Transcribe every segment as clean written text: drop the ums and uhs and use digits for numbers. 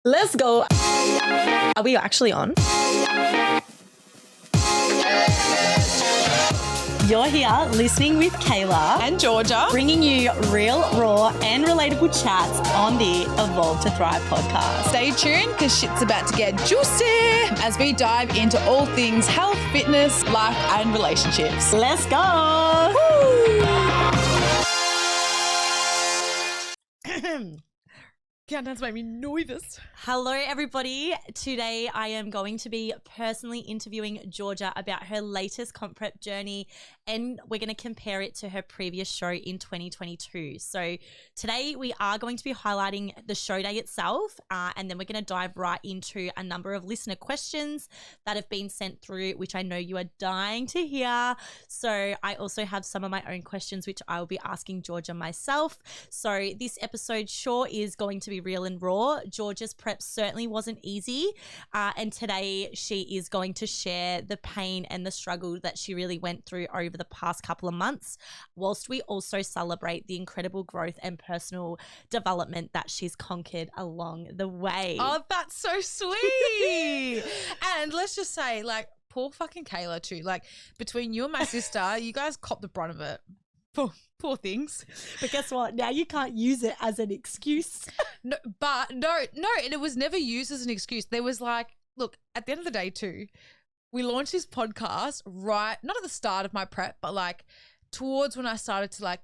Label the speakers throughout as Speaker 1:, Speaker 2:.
Speaker 1: Let's go. Are we actually on? You're here listening with Kayla
Speaker 2: and Georgia,
Speaker 1: bringing you real, raw, and relatable chats on the Evolve to Thrive podcast.
Speaker 2: Stay tuned because shit's about to get juicy as we dive into all things health, fitness, life, and relationships.
Speaker 1: Let's go.
Speaker 2: Countdowns make me nervous.
Speaker 1: Hello, everybody. Today, I am going to be personally interviewing Georgia about her latest comp prep journey, and we're going to compare it to her previous show in 2022. So today, we are going to be highlighting the show day itself, and then we're going to dive right into a number of listener questions that have been sent through, which I know you are dying to hear. So I also have some of my own questions, which I will be asking Georgia myself. So this episode sure is going to be real and raw. Georgia's prep certainly wasn't easy, and today she is going to share the pain and the struggle that she really went through over the past couple of months, whilst we also celebrate the incredible growth and personal development that she's conquered along the way.
Speaker 2: Oh, that's so sweet. And let's just say, like, poor fucking Kayla too. Like, between you and my sister, you guys copped the brunt of it. Poor things.
Speaker 1: But guess what? Now you can't use it as an excuse.
Speaker 2: No, and it was never used as an excuse. There was like, look, at the end of the day too, we launched this podcast right, not at the start of my prep, but like towards when I started to like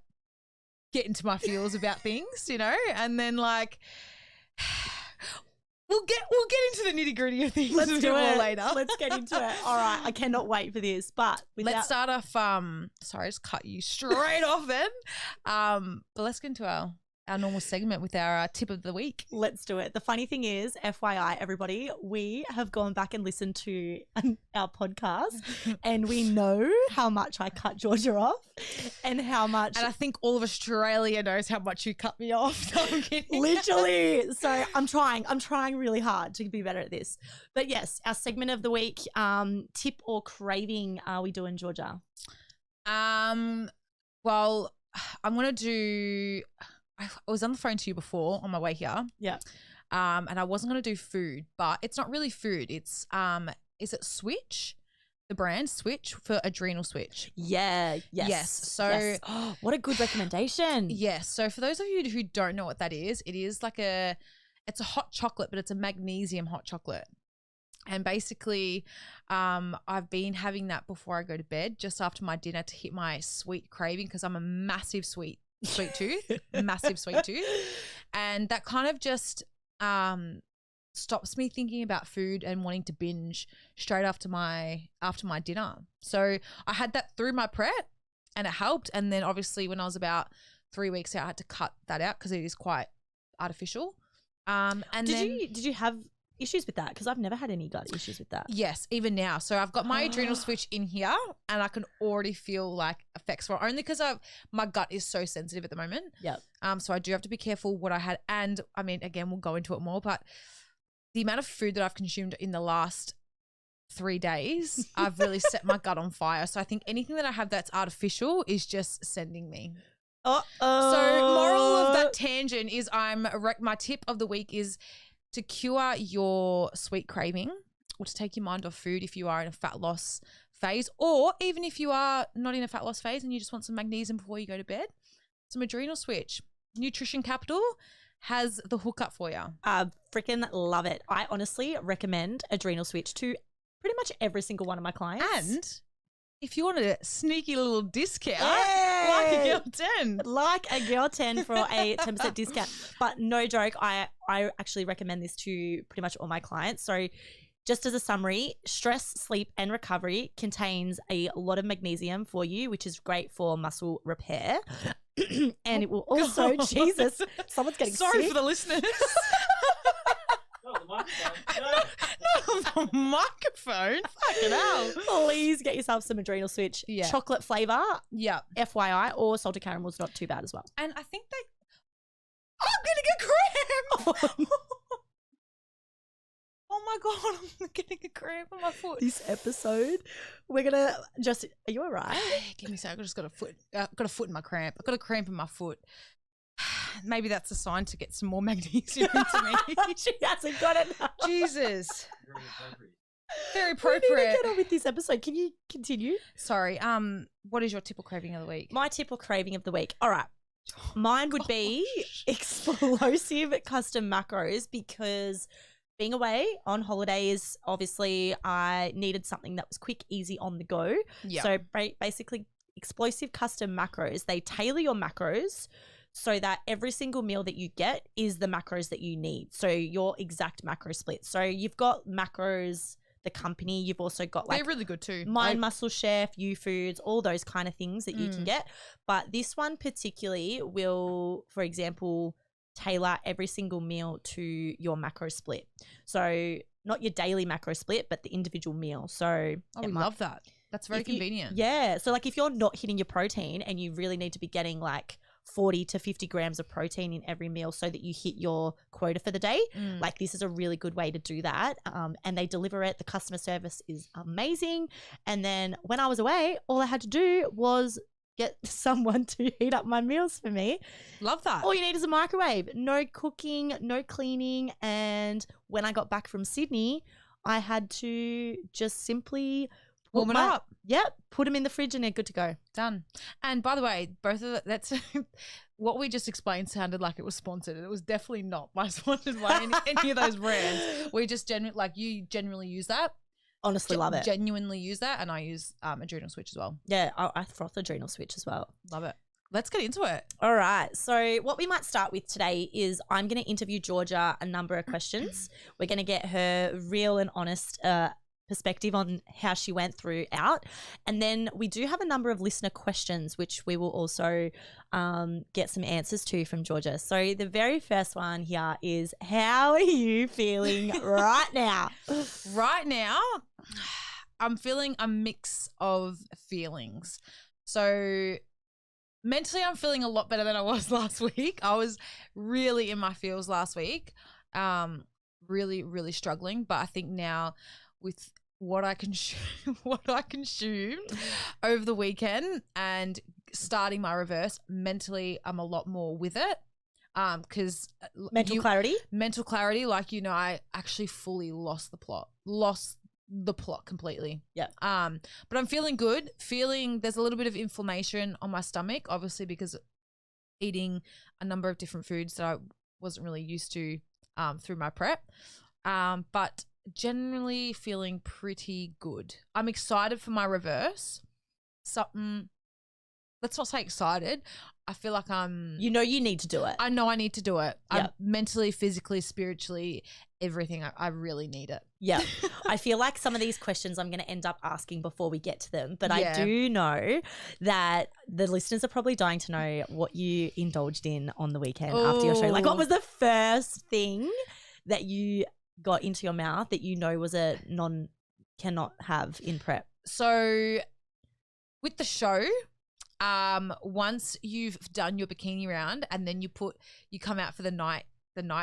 Speaker 2: get into my feels about things, you know, and then like we'll get into the nitty gritty of things.
Speaker 1: Let's do it
Speaker 2: later.
Speaker 1: Let's get into it. All right, I cannot wait for this. But
Speaker 2: let's start off. Sorry, I just cut you straight off then. But let's get into our normal segment with our tip of the week.
Speaker 1: Let's do it. The funny thing is, FYI, everybody, we have gone back and listened to our podcast and we know how much I cut Georgia off and how much.
Speaker 2: And I think all of Australia knows how much you cut me off. No, I'm kidding.
Speaker 1: Literally. So I'm trying really hard to be better at this. But yes, our segment of the week, tip or craving are we doing, Georgia?
Speaker 2: Well, I'm going to do... I was on the phone to you before on my way here.
Speaker 1: Yeah.
Speaker 2: And I wasn't going to do food, but it's not really food. It's, is it Switch? The brand Switch for adrenal switch.
Speaker 1: Yeah. Yes.
Speaker 2: So
Speaker 1: yes. Oh, what a good recommendation.
Speaker 2: Yes. So for those of you who don't know what that is, it is like it's a hot chocolate, but it's a magnesium hot chocolate. And basically, I've been having that before I go to bed, just after my dinner to hit my sweet craving because I'm a massive sweet tooth, massive sweet tooth. And that kind of just stops me thinking about food and wanting to binge straight after my dinner. So I had that through my prep and it helped. And then obviously when I was about 3 weeks out, I had to cut that out because it is quite artificial. And
Speaker 1: did you have issues with that? Because I've never had any gut issues with that.
Speaker 2: Yes, even now. So I've got my adrenal switch in here and I can already feel like effects for it, only because my gut is so sensitive at the moment.
Speaker 1: Yep.
Speaker 2: So I do have to be careful what I had. And I mean, again, we'll go into it more, but the amount of food that I've consumed in the last 3 days, I've really set my gut on fire. So I think anything that I have that's artificial is just sending me. So moral of that tangent is my tip of the week is to cure your sweet craving or to take your mind off food if you are in a fat loss phase, or even if you are not in a fat loss phase and you just want some magnesium before you go to bed, some adrenal switch. Nutrition Capital has the hookup for you.
Speaker 1: I freaking love it. I honestly recommend adrenal switch to pretty much every single one of my clients.
Speaker 2: And if you want a sneaky little discount,
Speaker 1: like
Speaker 2: a girl 10.
Speaker 1: Like a girl 10 for a 10% discount. But no joke, I actually recommend this to pretty much all my clients. So just as a summary, stress, sleep, and recovery contains a lot of magnesium for you, which is great for muscle repair. And it will also, Jesus, someone's getting
Speaker 2: Sorry
Speaker 1: sick.
Speaker 2: for the listeners.
Speaker 3: Not the microphone. No.
Speaker 2: Not the microphone. Fucking hell.
Speaker 1: Please get yourself some adrenal switch.
Speaker 2: Yeah.
Speaker 1: Chocolate flavor,
Speaker 2: Yeah.
Speaker 1: FYI, or salted caramel's not too bad as well.
Speaker 2: And I think I'm going to get cramp. Oh my God, I'm getting a cramp on my foot.
Speaker 1: This episode, we're gonna just. Are you alright?
Speaker 2: Give me a sec. I just got a foot in my cramp. I've got a cramp in my foot. maybe that's a sign to get some more magnesium into me.
Speaker 1: She hasn't got it.
Speaker 2: Jesus.
Speaker 3: Very appropriate.
Speaker 2: Very
Speaker 1: We
Speaker 2: appropriate.
Speaker 1: need to get on with this episode. Can you continue?
Speaker 2: Sorry. What is your tip or craving of the week?
Speaker 1: My tip or craving of the week. All right. Mine would be explosive custom macros because being away on holidays, obviously I needed something that was quick, easy, on the go.
Speaker 2: Yeah.
Speaker 1: So basically explosive custom macros, they tailor your macros so that every single meal that you get is the macros that you need. So your exact macro split. So you've got macros, the company, you've also got like
Speaker 2: they're really good too.
Speaker 1: Mind Muscle Chef, U Foods, all those kind of things that you can get. But this one particularly will, for example, tailor every single meal to your macro split. So not your daily macro split, but the individual meal. So
Speaker 2: we love that. That's very convenient.
Speaker 1: Yeah. So like if you're not hitting your protein and you really need to be getting like 40 to 50 grams of protein in every meal so that you hit your quota for the day. Like this is a really good way to do that. And they deliver it. The customer service is amazing. And then when I was away, all I had to do was get someone to heat up my meals for me.
Speaker 2: Love that.
Speaker 1: All you need is a microwave. No cooking, no cleaning. And when I got back from Sydney, I had to just simply
Speaker 2: Warm it up.
Speaker 1: Yep. Put them in the fridge and they're good to go.
Speaker 2: Done. And by the way, both of that's what we just explained sounded like it was sponsored. It was definitely not sponsored by any of those brands. We just you generally use that.
Speaker 1: Honestly, love it.
Speaker 2: Genuinely use that, and I use Adrenal Switch as well.
Speaker 1: Yeah, I froth Adrenal Switch as well.
Speaker 2: Love it. Let's get into it.
Speaker 1: All right. So what we might start with today is I'm going to interview Georgia a number of questions. We're going to get her real and honest perspective on how she went throughout. And then we do have a number of listener questions, which we will also get some answers to from Georgia. So the very first one here is, how are you feeling right now?
Speaker 2: Right now, I'm feeling a mix of feelings. So mentally, I'm feeling a lot better than I was last week. I was really in my feels last week, really, really struggling. But I think now with what I consumed over the weekend and starting my reverse, mentally I'm a lot more with it. Because
Speaker 1: mental clarity,
Speaker 2: like, I actually fully lost the plot completely.
Speaker 1: Yeah.
Speaker 2: But I'm feeling good. There's a little bit of inflammation on my stomach, obviously because eating a number of different foods that I wasn't really used to through my prep. But generally feeling pretty good. I'm excited for my reverse. Let's not say excited. I feel like
Speaker 1: you need to do it.
Speaker 2: I know I need to do it.
Speaker 1: Yep.
Speaker 2: I'm mentally, physically, spiritually, everything. I really need it.
Speaker 1: Yeah. I feel like some of these questions I'm going to end up asking before we get to them. But
Speaker 2: Yeah.
Speaker 1: I do know that the listeners are probably dying to know what you indulged in on the weekend after your show. Like, what was the first thing that you got into your mouth that was a cannot have in prep?
Speaker 2: So with the show, once you've done your bikini round and then you come out for the night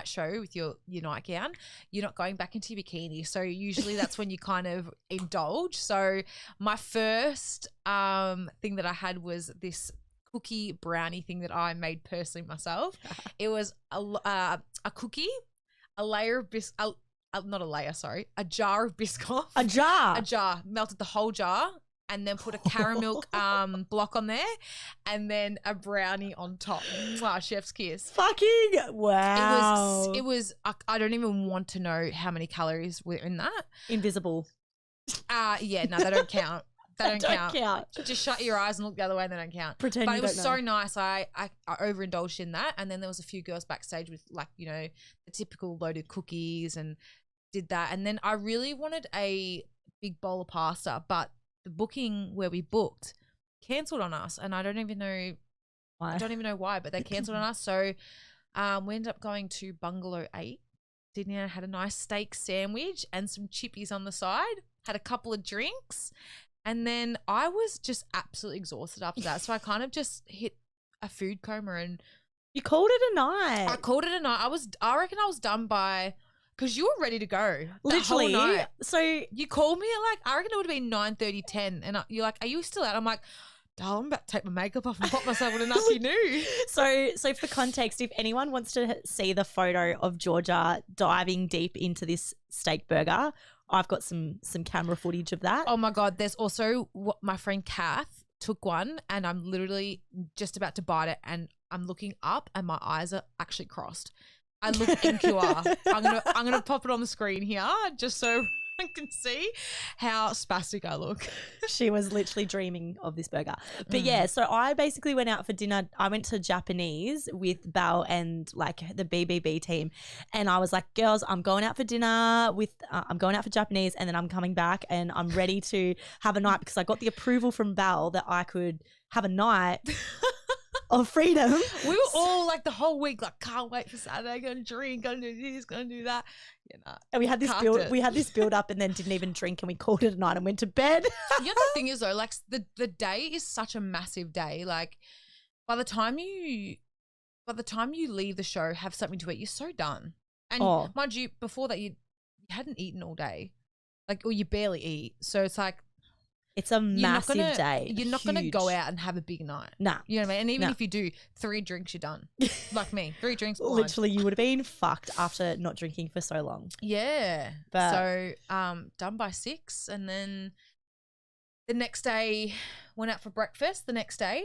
Speaker 2: show with your nightgown, you're not going back into your bikini. So usually that's when you kind of indulge. So my first thing that I had was this cookie brownie thing that I made personally myself. It was a cookie, a jar of Biscoff.
Speaker 1: A jar.
Speaker 2: A jar. Melted the whole jar and then put a caramel block on there and then a brownie on top. Wow, chef's kiss.
Speaker 1: Fucking wow.
Speaker 2: It was I don't even want to know how many calories were in that.
Speaker 1: Invisible.
Speaker 2: Yeah, no, they don't count. They don't
Speaker 1: count.
Speaker 2: Just shut your eyes and look the other way and they don't count.
Speaker 1: Pretend
Speaker 2: but
Speaker 1: you
Speaker 2: it was
Speaker 1: don't
Speaker 2: so
Speaker 1: know.
Speaker 2: nice. I overindulged in that. And then there was a few girls backstage with the typical loaded cookies and did that. And then I really wanted a big bowl of pasta, but the booking where we booked cancelled on us. And I don't even know why, but they cancelled on us. So we ended up going to Bungalow 8. Dinner, had a nice steak sandwich and some chippies on the side, had a couple of drinks. And then I was just absolutely exhausted after that. So I kind of just hit a food coma and
Speaker 1: You called it a night.
Speaker 2: I called it a night. I reckon I was done by, because you were ready to go.
Speaker 1: Literally.
Speaker 2: That whole night.
Speaker 1: So
Speaker 2: You called me at I reckon it would have been 9:30, 10. And you're like, are you still out? I'm like, darling, I'm about to take my makeup off and pop myself in a nappy new.
Speaker 1: So for context, if anyone wants to see the photo of Georgia diving deep into this steak burger, I've got some camera footage of that.
Speaker 2: Oh my God. There's also what my friend Kath took one, and I'm literally just about to bite it, and I'm looking up and my eyes are actually crossed. I look NQR. I'm gonna pop it on the screen here just so I can see how spastic I look.
Speaker 1: She was literally dreaming of this burger. But yeah, so I basically went out for dinner. I went to Japanese with Belle and like the BBB team. And I was like, girls, I'm going out for dinner I'm going out for Japanese, and then I'm coming back and I'm ready to have a night, because I got the approval from Belle that I could have a night of freedom.
Speaker 2: We were all like the whole week, like, can't wait for Saturday, gonna drink, gonna do this, gonna do that. You know,
Speaker 1: and we had this build up and then didn't even drink, and we called it a night and went to bed.
Speaker 2: The other thing is though, like the day is such a massive day. Like by the time you leave the show, have something to eat, you're so done. And mind you, before that you hadn't eaten all day, like, or you barely eat. So it's like,
Speaker 1: it's a massive day.
Speaker 2: You're not going to go out and have a big night.
Speaker 1: Nah.
Speaker 2: You know what I mean? And even if you do 3 drinks, you're done. Like me, 3 drinks. Blind.
Speaker 1: Literally, you would have been fucked after not drinking for so long.
Speaker 2: Yeah.
Speaker 1: But
Speaker 2: so done by 6, and then the next day went out for breakfast. The next day,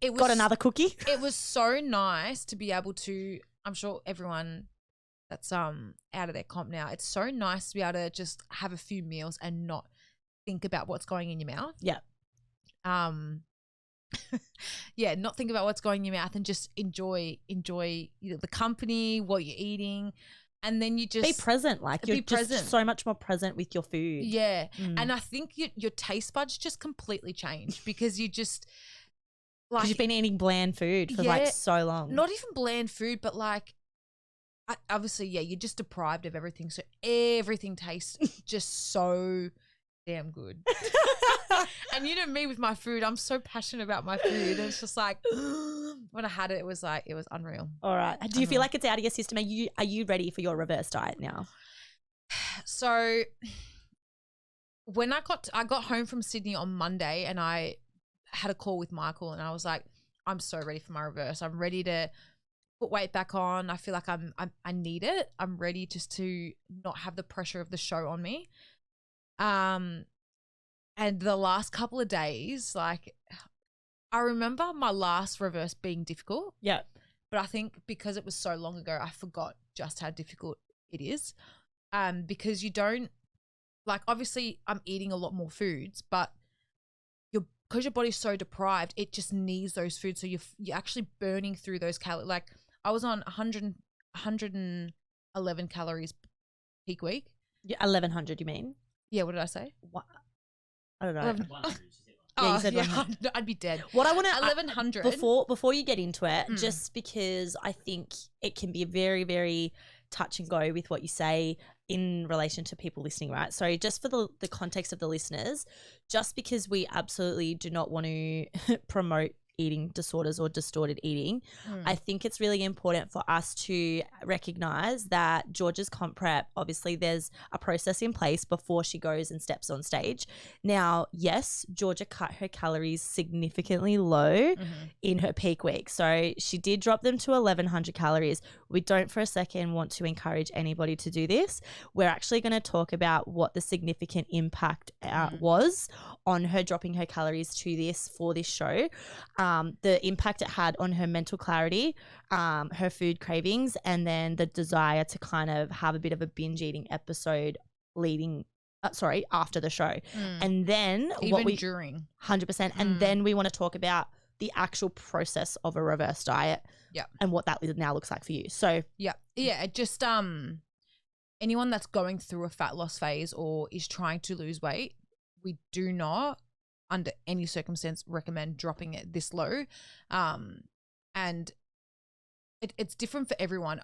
Speaker 2: it was
Speaker 1: got another cookie.
Speaker 2: It was so nice to be able to. I'm sure everyone that's out of their comp now, it's so nice to be able to just have a few meals and not think about what's going in your mouth.
Speaker 1: Yeah.
Speaker 2: Yeah, not think about what's going in your mouth and just enjoy the company, what you're eating, and then you just
Speaker 1: be present. Like, you're just so much more present with your food.
Speaker 2: Yeah. And I think your taste buds just completely change because you just like,
Speaker 1: because you've been eating bland food for like so long.
Speaker 2: Not even bland food, but like, obviously, yeah, you're just deprived of everything, so everything tastes just so damn good. And you know me with my food, I'm so passionate about my food. It's just like when I had it, it was unreal.
Speaker 1: All right. Do you feel like it's out of your system? Are you ready for your reverse diet now?
Speaker 2: So when I got home from Sydney on Monday, and I had a call with Michael, and I was like, I'm so ready for my reverse. I'm ready to put weight back on. I feel like I need it. I'm ready just to not have the pressure of the show on me. And the last couple of days, like, I remember my last reverse being difficult.
Speaker 1: Yeah.
Speaker 2: But I think because it was so long ago, I forgot just how difficult it is. Because you don't, like, obviously I'm eating a lot more foods, but because your body's so deprived, it just needs those foods. So you're actually burning through those calories. Like, I was on 111 calories peak week.
Speaker 1: Yeah, 1,100, you mean?
Speaker 2: Yeah, what did I say?
Speaker 1: What? I don't know.
Speaker 3: 100,
Speaker 1: Yeah, you said 100.
Speaker 2: I'd be dead.
Speaker 1: What I want to
Speaker 2: 1,100
Speaker 1: before you get into it, just because I think it can be very, very touch and go with what you say in relation to people listening, right? So just for the context of the listeners, just because we absolutely do not want to promote eating disorders or distorted eating, I think it's really important for us to recognize that Georgia's comp prep, obviously there's a process in place before she goes and steps on stage. Now, yes, Georgia cut her calories significantly low in her peak week. So she did drop them to 1,100 calories. We don't for a second want to encourage anybody to do this. We're actually going to talk about what the significant impact was on her dropping her calories to this for this show. The impact it had on her mental clarity, her food cravings, and then the desire to kind of have a bit of a binge eating episode after the show. And then
Speaker 2: during
Speaker 1: 100%. And then we want to talk about the actual process of a reverse diet and what that now looks like for you. So
Speaker 2: just anyone that's going through a fat loss phase or is trying to lose weight, we do not under any circumstance recommend dropping it this low. And it's different for everyone.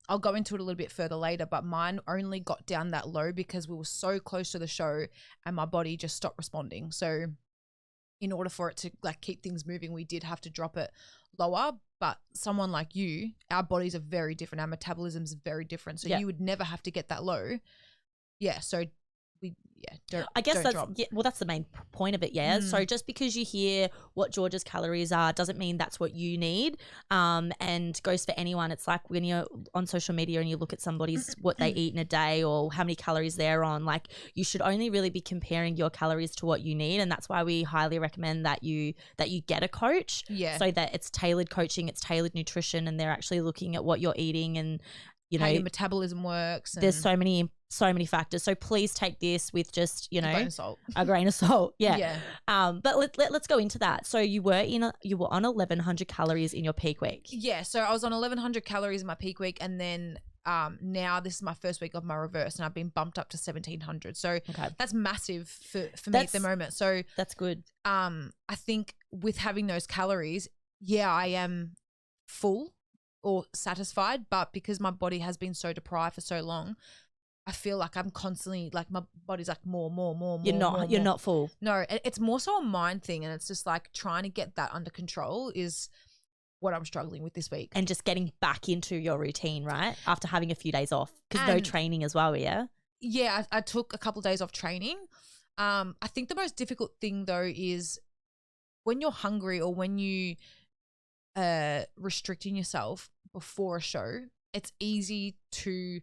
Speaker 2: I'll go into it a little bit further later, but mine only got down that low because we were so close to the show and my body just stopped responding. So in order for it to like keep things moving, we did have to drop it lower. But someone like you, our bodies are very different. Our metabolism is very different. So you would never have to get that low. Yeah. So
Speaker 1: I guess
Speaker 2: don't
Speaker 1: that's
Speaker 2: drop.
Speaker 1: that's the main point of it. Yeah. So just because you hear what Georgia's calories are doesn't mean that's what you need. And goes for anyone. It's like when you're on social media and you look at somebody's what they eat in a day or how many calories they're on. Like you should only really be comparing your calories to what you need, and that's why we highly recommend that you get a coach.
Speaker 2: Yeah.
Speaker 1: So that it's tailored coaching, it's tailored nutrition, and they're actually looking at what you're eating and
Speaker 2: how your metabolism works.
Speaker 1: There's so many factors. So please take this with just,
Speaker 2: a grain of salt.
Speaker 1: A grain of salt. Yeah.
Speaker 2: Yeah.
Speaker 1: But let's go into that. So you were on 1,100 calories in your peak week.
Speaker 2: Yeah. So I was on 1,100 calories in my peak week, and then now this is my first week of my reverse, and I've been bumped up to 1,700. So that's massive for me at the moment. So
Speaker 1: that's good.
Speaker 2: I think with having those calories, I am full or satisfied, but because my body has been so deprived for so long, I feel like I'm constantly like my body's like more. You're
Speaker 1: not full.
Speaker 2: No, it's more so a mind thing, and it's just like trying to get that under control is what I'm struggling with this week.
Speaker 1: And just getting back into your routine, right? After having a few days off, because no training as well, yeah.
Speaker 2: Yeah, I took a couple of days off training. I think the most difficult thing though is when you're hungry or when you restricting yourself before a show, it's easy to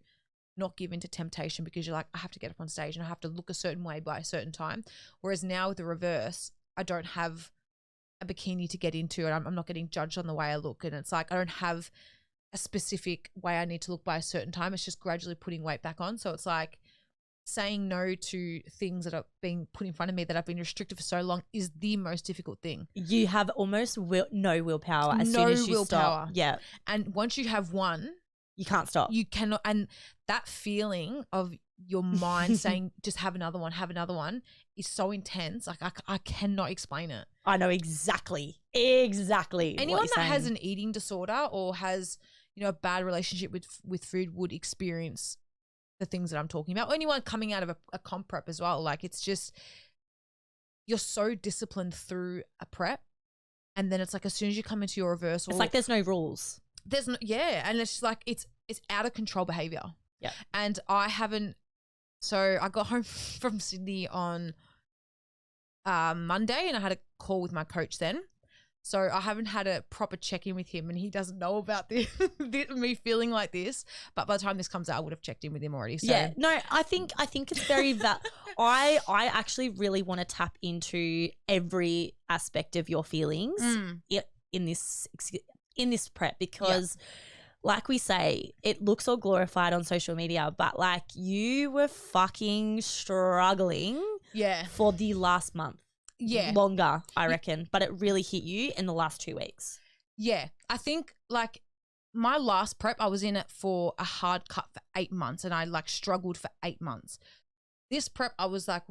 Speaker 2: not give into temptation because you're like, I have to get up on stage and I have to look a certain way by a certain time. Whereas now with the reverse, I don't have a bikini to get into, and I'm not getting judged on the way I look. And it's like, I don't have a specific way I need to look by a certain time. It's just gradually putting weight back on. So it's like saying no to things that are being put in front of me that I've been restricted for so long is the most difficult thing.
Speaker 1: You have almost no willpower as soon as you stop. Yeah.
Speaker 2: And once you have one,
Speaker 1: you can't stop.
Speaker 2: You cannot. And that feeling of your mind saying, just have another one is so intense. Like I cannot explain it.
Speaker 1: I know exactly.
Speaker 2: Anyone that has an eating disorder or has, a bad relationship with food would experience the things that I'm talking about. Or anyone coming out of a comp prep as well. Like it's just, you're so disciplined through a prep. And then it's like, as soon as you come into your reversal,
Speaker 1: it's like there's no rules.
Speaker 2: There's no, and it's just like, it's out of control behavior.
Speaker 1: Yeah.
Speaker 2: And so I got home from Sydney on Monday, and I had a call with my coach then. So I haven't had a proper check-in with him, and he doesn't know about this, me feeling like this. But by the time this comes out, I would have checked in with him already. So.
Speaker 1: Yeah, no, I think it's very I actually really want to tap into every aspect of your feelings in this prep because. Yep. Like we say, it looks all glorified on social media, but like you were fucking struggling for the last month. Yeah. Longer, I reckon. But it really hit you in the last 2 weeks.
Speaker 2: Yeah. I think like my last prep, I was in it for a hard cut for 8 months, and I like struggled for 8 months. This prep, I was like,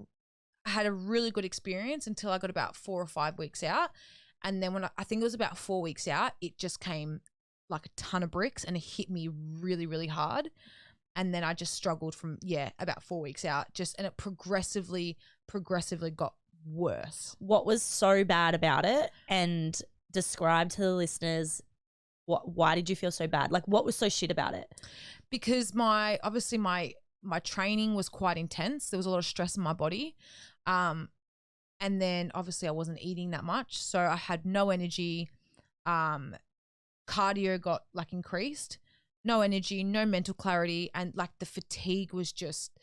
Speaker 2: I had a really good experience until I got about 4 or 5 weeks out. And then when I think it was about 4 weeks out, it just came like a ton of bricks, and it hit me really, really hard. And then I just struggled from, about 4 weeks out and it progressively got worse.
Speaker 1: What was so bad about it? And describe to the listeners, why did you feel so bad? Like what was so shit about it?
Speaker 2: Because my training was quite intense. There was a lot of stress in my body. And then obviously I wasn't eating that much. So I had no energy. Cardio got like increased, no energy, no mental clarity, and like the fatigue was just,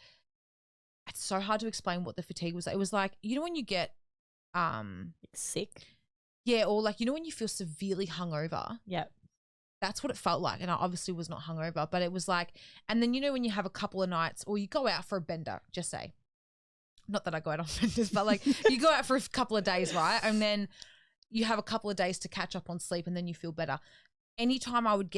Speaker 2: it's so hard to explain what the fatigue was. It was like, when you get
Speaker 1: sick,
Speaker 2: or like when you feel severely hungover, that's what it felt like. And I obviously was not hungover, but it was like, and then when you have a couple of nights or you go out for a bender, just say, not that I go out on benders, but like you go out for a couple of days, right? And then you have a couple of days to catch up on sleep, and then you feel better. Anytime I would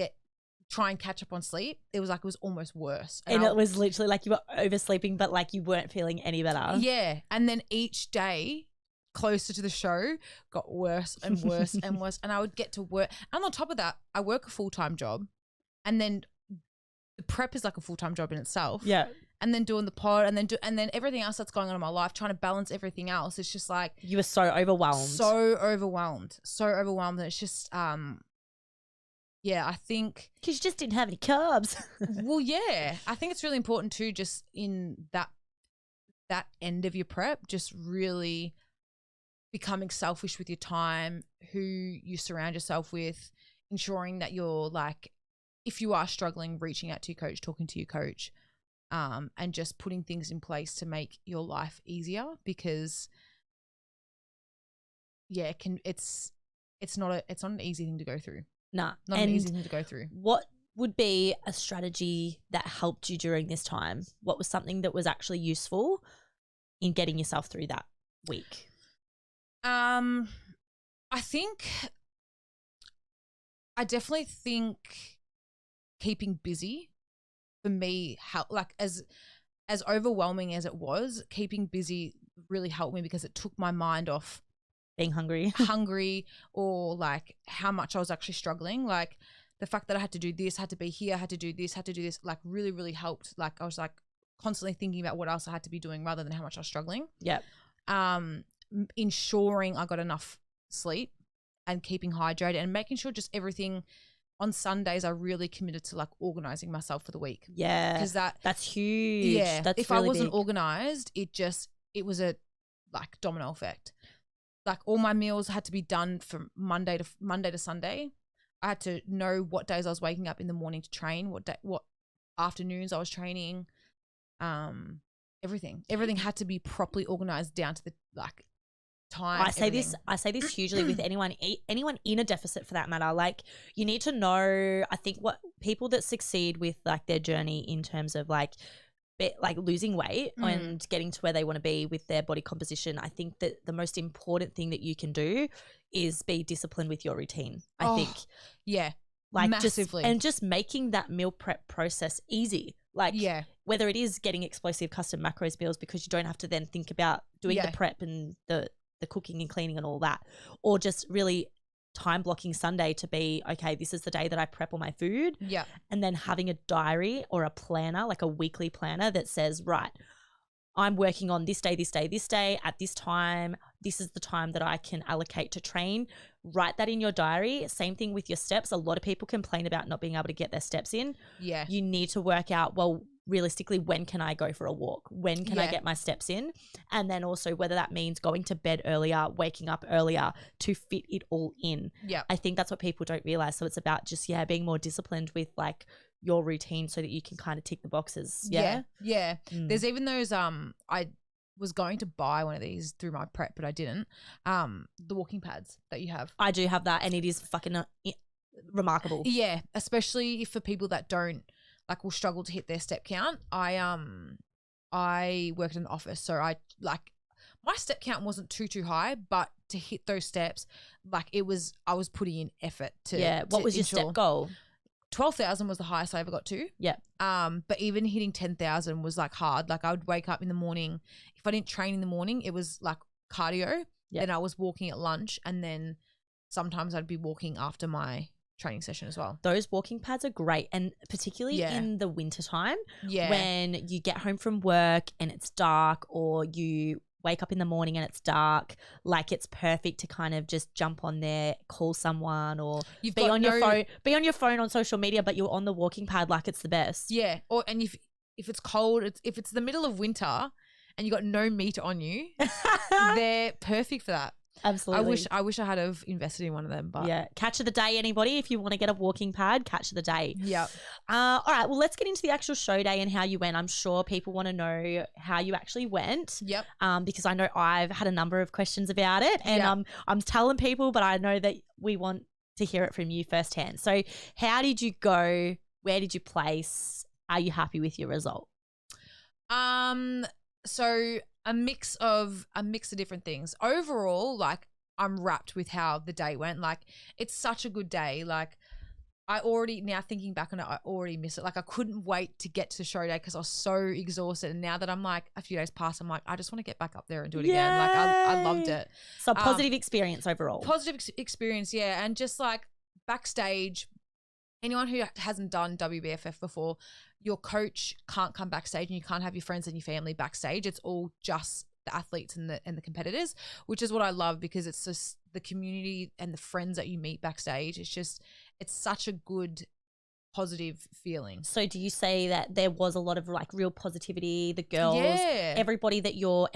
Speaker 2: try and catch up on sleep, it was almost worse.
Speaker 1: And it was literally like you were oversleeping, but like you weren't feeling any better.
Speaker 2: Yeah. And then each day closer to the show got worse and worse and worse. And I would get to work. And on top of that, I work a full-time job. And then the prep is like a full-time job in itself.
Speaker 1: Yeah.
Speaker 2: And then doing the pod and then everything else that's going on in my life, trying to balance everything else. It's just like.
Speaker 1: You were so overwhelmed.
Speaker 2: So overwhelmed. And it's just, I think.
Speaker 1: Because you just didn't have any carbs.
Speaker 2: Well, yeah. I think it's really important too, just in that that end of your prep, just really becoming selfish with your time, who you surround yourself with, ensuring that you're like, if you are struggling, reaching out to your coach, talking to your coach, and just putting things in place to make your life easier, because it's not an easy thing to go through.
Speaker 1: Nah.
Speaker 2: Not an easy thing to go through.
Speaker 1: What would be a strategy that helped you during this time? What was something that was actually useful in getting yourself through that week?
Speaker 2: I definitely think keeping busy for me helped. Like as overwhelming as it was, keeping busy really helped me, because it took my mind off
Speaker 1: being hungry
Speaker 2: or like how much I was actually struggling. Like the fact that I had to do this, had to be here, had to do this, like really, really helped. Like I was like constantly thinking about what else I had to be doing rather than how much I was struggling.
Speaker 1: Yep.
Speaker 2: Ensuring I got enough sleep and keeping hydrated and making sure just everything on Sundays I really committed to like organizing myself for the week.
Speaker 1: Yeah.
Speaker 2: Because that's
Speaker 1: huge.
Speaker 2: Yeah.
Speaker 1: That's
Speaker 2: if
Speaker 1: really
Speaker 2: I wasn't
Speaker 1: big.
Speaker 2: organized, it was a like domino effect. Like all my meals had to be done from Monday to Sunday. I had to know what days I was waking up in the morning to train, what afternoons I was training. Everything had to be properly organized down to the like time.
Speaker 1: I say this hugely with anyone in a deficit for that matter. Like you need to know, I think what people that succeed with like their journey in terms of like losing weight and getting to where they want to be with their body composition, I think that the most important thing that you can do is be disciplined with your routine. I think.
Speaker 2: Yeah.
Speaker 1: Like
Speaker 2: massively.
Speaker 1: just making that meal prep process easy. Like whether it is getting explosive custom macros meals because you don't have to then think about doing the prep and the cooking and cleaning and all that, or just really time blocking Sunday to be, okay, this is the day that I prep all my food.
Speaker 2: Yeah.
Speaker 1: And then having a diary or a planner, like a weekly planner that says, right, I'm working on this day, at this time. This is the time that I can allocate to train. Write that in your diary. Same thing with your steps. A lot of people complain about not being able to get their steps in.
Speaker 2: Yeah.
Speaker 1: You need to work out, well, realistically, when can I go for a walk? When can I get my steps in? And then also whether that means going to bed earlier, waking up earlier to fit it all in.
Speaker 2: Yeah.
Speaker 1: I think that's what people don't realize. So it's about just, being more disciplined with like your routine so that you can kind of tick the boxes. Yeah.
Speaker 2: There's even those, I was going to buy one of these through my prep, but I didn't. The walking pads that you have.
Speaker 1: I do have that, and it is fucking remarkable.
Speaker 2: Yeah. Especially for people that don't, like will struggle to hit their step count. I worked in an office, so I like my step count wasn't too high, but to hit those steps, like I was putting in effort to.
Speaker 1: Yeah. What was your step goal?
Speaker 2: 12,000 was the highest I ever got to.
Speaker 1: Yeah.
Speaker 2: But even hitting 10,000 was like hard. Like I would wake up in the morning. If I didn't train in the morning, it was like cardio.
Speaker 1: Yeah.
Speaker 2: Then I was walking at lunch, and then sometimes I'd be walking after my training session as well.
Speaker 1: Those walking pads are great, and particularly in the winter time when you get home from work and it's dark, or you wake up in the morning and it's dark, like it's perfect to kind of just jump on there, call someone, or be on your phone on social media, but you're on the walking pad, like it's the best.
Speaker 2: Yeah. And if it's cold, if it's the middle of winter and you got no meat on you, they're perfect for that.
Speaker 1: Absolutely.
Speaker 2: I wish I had have invested in one of them, but
Speaker 1: catch of the day, anybody. If you want to get a walking pad, catch of the day.
Speaker 2: Yeah.
Speaker 1: All right. Well, let's get into the actual show day and how you went. I'm sure people want to know how you actually went.
Speaker 2: Yep.
Speaker 1: Because I know I've had a number of questions about it, and I'm telling people, but I know that we want to hear it from you firsthand. So, how did you go? Where did you place? Are you happy with your result?
Speaker 2: So a mix of different things. Overall, like I'm wrapped with how the day went. Like it's such a good day. Like now thinking back on it, I already miss it. Like I couldn't wait to get to the show day because I was so exhausted. And now that I'm like a few days past, I'm like, I just want to get back up there and do it again. Like I loved it.
Speaker 1: So positive experience overall.
Speaker 2: Positive experience, yeah. And just like backstage, anyone who hasn't done WBFF before, your coach can't come backstage and you can't have your friends and your family backstage. It's all just the athletes and the competitors, which is what I love, because it's just the community and the friends that you meet backstage. It's such a good positive feeling.
Speaker 1: So do you say that there was a lot of like real positivity? The girls,
Speaker 2: Yeah.
Speaker 1: everybody that you're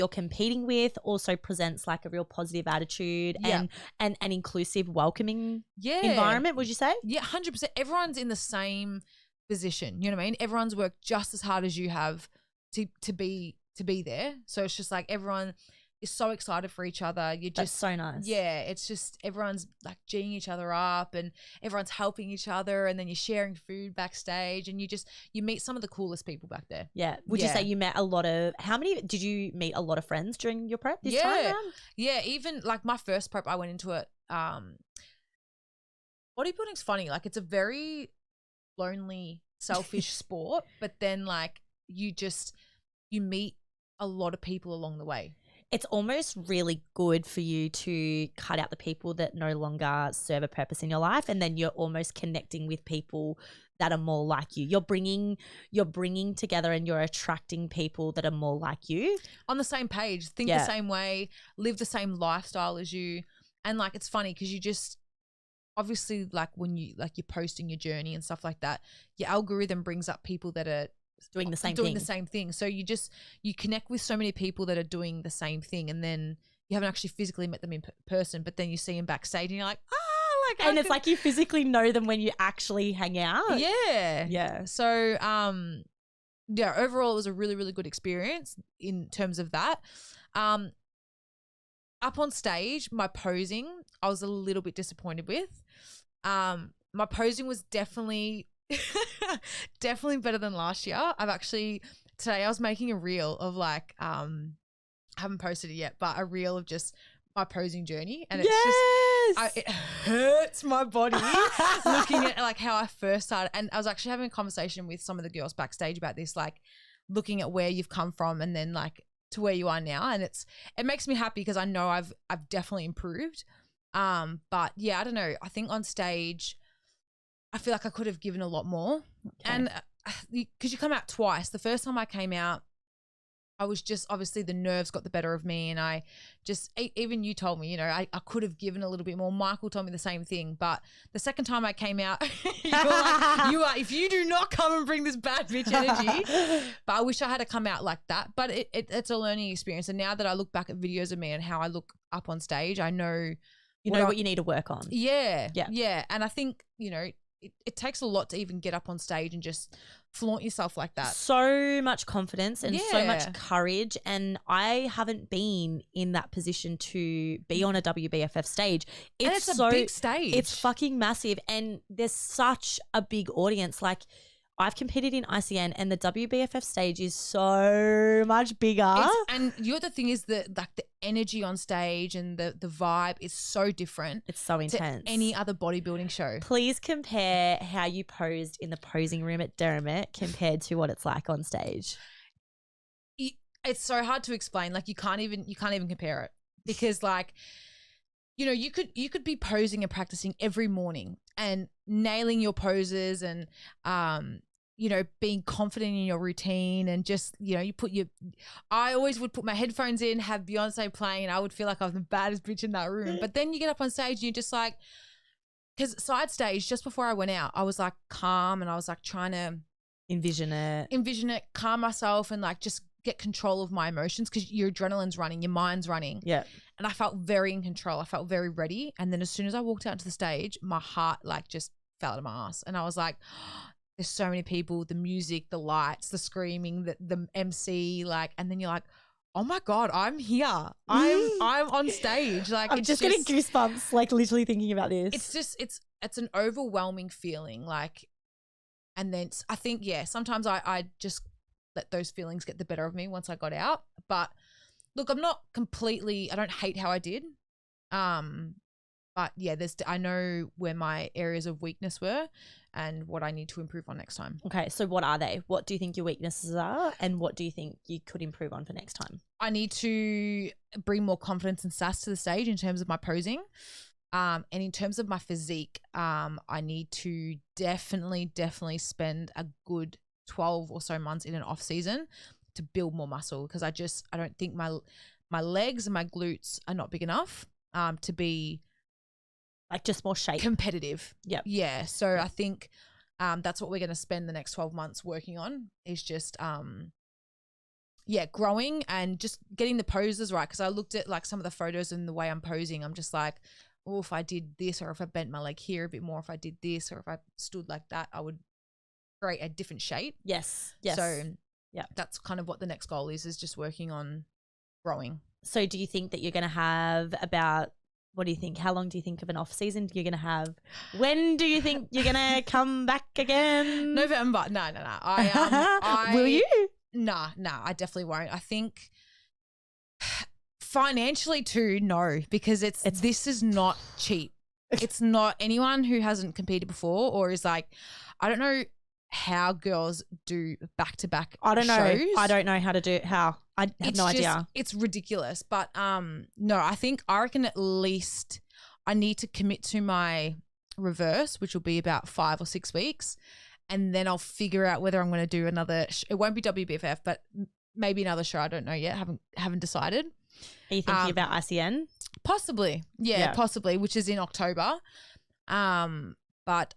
Speaker 1: competing with also presents like a real positive attitude
Speaker 2: Yeah.
Speaker 1: and an inclusive, welcoming
Speaker 2: Yeah.
Speaker 1: environment, would you say?
Speaker 2: Yeah, 100%. Everyone's in the same position. You know what I mean? Everyone's worked just as hard as you have to be there. So it's just like everyone is so excited for each other. You're
Speaker 1: That's
Speaker 2: just
Speaker 1: so nice.
Speaker 2: Yeah, it's just everyone's like G'ing each other up and everyone's helping each other, and then you're sharing food backstage, and you meet some of the coolest people back there.
Speaker 1: Yeah. Would you
Speaker 2: Yeah.
Speaker 1: say you met a lot of, did you meet a lot of friends during your prep this time around?
Speaker 2: Yeah, even like my first prep, I went into it. Bodybuilding's funny. Like it's a very lonely, selfish sport, but then like you meet a lot of people along the way.
Speaker 1: It's almost really good for you to cut out the people that no longer serve a purpose in your life, and then you're almost connecting with people that are more like you. You're bringing together and you're attracting people that are more like you.
Speaker 2: On the same page, think the same way, live the same lifestyle as you. And like it's funny because you just obviously like when you're posting your journey and stuff like that, your algorithm brings up people that are
Speaker 1: doing the same thing.
Speaker 2: So you connect with so many people that are doing the same thing, and then you haven't actually physically met them in person, but then you see them backstage and you're like,
Speaker 1: and it's like you physically know them when you actually hang out.
Speaker 2: Yeah. So overall it was a really, really good experience in terms of that. Up on stage, my posing, I was a little bit disappointed with. My posing was definitely better than last year. Today I was making a reel of like, I haven't posted it yet, but a reel of just my posing journey. And it hurts my body looking at like how I first started. And I was actually having a conversation with some of the girls backstage about this, like looking at where you've come from and then like to where you are now. And it makes me happy because I know I've definitely improved. But yeah, I don't know. I think on stage, I feel like I could have given a lot more. Okay. And because you come out twice. The first time I came out, I was just, obviously the nerves got the better of me, and I just, even you told me, you know, I could have given a little bit more. Michael told me the same thing. But the second time I came out, if you do not come and bring this bad bitch energy. But I wish I had to come out like that. But it's a learning experience. And now that I look back at videos of me and how I look up on stage, I know.
Speaker 1: You know what you need to work on.
Speaker 2: Yeah. And I think, you know, it takes a lot to even get up on stage and just flaunt yourself like that. So
Speaker 1: much confidence and so much courage. And I haven't been in that position to be on a WBFF stage.
Speaker 2: It's a big stage.
Speaker 1: It's fucking massive. And there's such a big audience. Like, I've competed in ICN and the WBFF stage is so much bigger.
Speaker 2: And the thing is that like the energy on stage and the vibe is so different.
Speaker 1: It's so intense.
Speaker 2: To any other bodybuilding show.
Speaker 1: Please compare how you posed in the posing room at Dermot compared to what it's like on stage.
Speaker 2: It's so hard to explain. Like you can't even compare it because like, you know, you could be posing and practicing every morning and nailing your poses and you know, being confident in your routine and just, you know, I always would put my headphones in, have Beyonce playing, and I would feel like I was the baddest bitch in that room. But then you get up on stage and you're just like, because side stage, just before I went out, I was like calm and I was like trying to
Speaker 1: envision it,
Speaker 2: calm myself and like just get control of my emotions because your adrenaline's running, your mind's running.
Speaker 1: Yeah.
Speaker 2: And I felt very in control. I felt very ready. And then as soon as I walked out into the stage, my heart like just fell out of my ass. And I was like, there's so many people, the music, the lights, the screaming, the MC, like, and then you're like, oh my God, I'm here. I'm on stage. Like,
Speaker 1: I'm just getting goosebumps, like literally thinking about this.
Speaker 2: It's just, it's an overwhelming feeling. Like, and then I think, sometimes I just let those feelings get the better of me once I got out. But look, I don't hate how I did. But yeah, I know where my areas of weakness were and what I need to improve on next time.
Speaker 1: Okay, so what are they? What do you think your weaknesses are and what do you think you could improve on for next time?
Speaker 2: I need to bring more confidence and sass to the stage in terms of my posing. And in terms of my physique, I need to definitely spend a good 12 or so months in an off season to build more muscle because I don't think my legs and my glutes are not big enough to be
Speaker 1: like just more shape
Speaker 2: competitive.
Speaker 1: Yeah.
Speaker 2: So I think That's what we're going to spend the next 12 months working on, is just growing and just getting the poses right. Because I looked at like some of the photos and the way I'm posing, I'm just like, oh, if I did this, or if I bent my leg here a bit more, if I did this, or if I stood like that, I would create a different shape.
Speaker 1: Yes.
Speaker 2: So yeah, that's kind of what the next goal is just working on growing.
Speaker 1: So do you think that you're going to have about, what do you think? How long do you think of an off season you're going to have? When do you think you're going to come back again?
Speaker 2: November. No.
Speaker 1: Will you?
Speaker 2: Nah, I definitely won't. I think financially too, no, because this is not cheap. It's not. Anyone who hasn't competed before or is like, I don't know how girls do back-to-back
Speaker 1: I don't know.
Speaker 2: shows.
Speaker 1: I don't know how to do how. I have no idea.
Speaker 2: It's ridiculous. But no, I reckon at least I need to commit to my reverse, which will be about 5 or 6 weeks. And then I'll figure out whether I'm going to do another. It won't be WBFF, but maybe another show. I don't know yet. Haven't decided.
Speaker 1: Are you thinking about ICN?
Speaker 2: Possibly. Yeah, possibly, which is in October. But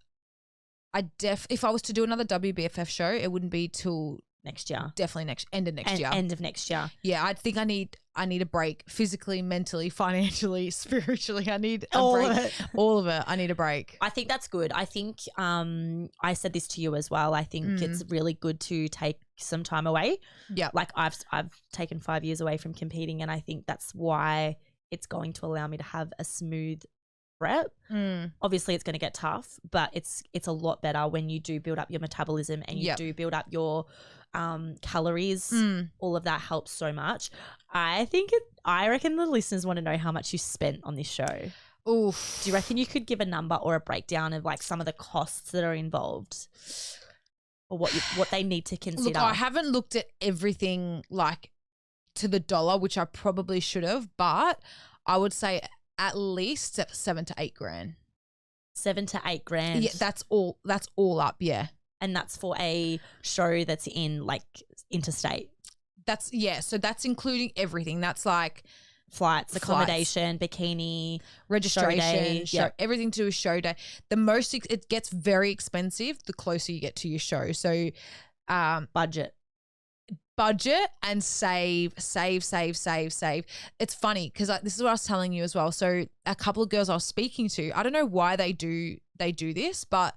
Speaker 2: if I was to do another WBFF show, it wouldn't be till
Speaker 1: next year.
Speaker 2: Definitely end of next year.
Speaker 1: End of next year.
Speaker 2: Yeah, I think I need a break physically, mentally, financially, spiritually. I need a
Speaker 1: All
Speaker 2: break.
Speaker 1: of it.
Speaker 2: All of it. I need a break.
Speaker 1: I think that's good. I think I said this to you as well. I think it's really good to take some time away.
Speaker 2: Yeah.
Speaker 1: Like I've taken 5 years away from competing, and I think that's why it's going to allow me to have a smooth prep. Obviously it's going to get tough, but it's a lot better when you do build up your metabolism and you do build up your calories. All of that helps so much. I reckon the listeners want to know how much you spent on this show.
Speaker 2: Oof.
Speaker 1: Do you reckon you could give a number or a breakdown of like some of the costs that are involved, or what they need to consider?
Speaker 2: Look, I haven't looked at everything like to the dollar, which I probably should have, but I would say at least $7 to $8 grand. $7
Speaker 1: to $8 grand.
Speaker 2: Yeah, that's all up. Yeah,
Speaker 1: and that's for a show that's in like interstate.
Speaker 2: So that's including everything. That's like
Speaker 1: flights, accommodation, bikini,
Speaker 2: registration,
Speaker 1: show day.
Speaker 2: Everything to do with show day. It gets very expensive the closer you get to your show. So budget and save. It's funny because this is what I was telling you as well. So a couple of girls I was speaking to, I don't know why they do this, but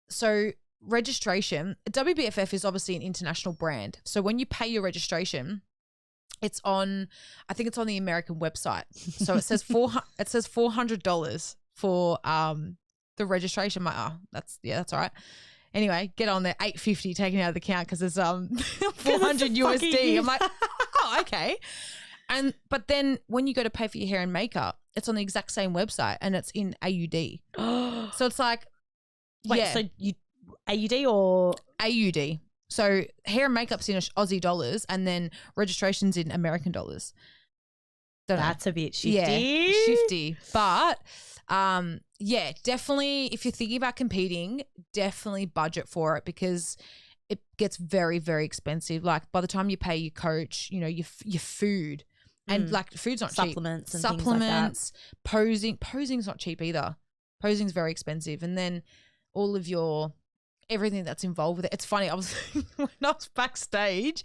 Speaker 2: so registration, WBFF is obviously an international brand. So when you pay your registration, I think it's on the American website. So it says $400 for the registration. That's all right. Anyway, get on there, $850 taken out of the account because it's $400 USD. I'm like, oh, okay. But then when you go to pay for your hair and makeup, it's on the exact same website and it's in AUD. So it's like,
Speaker 1: so you AUD or
Speaker 2: AUD. So hair and makeup's in Aussie dollars and then registration's in American dollars.
Speaker 1: That's a bit shifty.
Speaker 2: Yeah, shifty. But definitely if you're thinking about competing, definitely budget for it because it gets very, very expensive. Like by the time you pay your coach, you know, your food and like food's not
Speaker 1: supplements
Speaker 2: cheap.
Speaker 1: And
Speaker 2: supplements,
Speaker 1: things like that.
Speaker 2: Posing's not cheap either. Posing's very expensive. And then all of everything that's involved with it. It's funny. When I was backstage,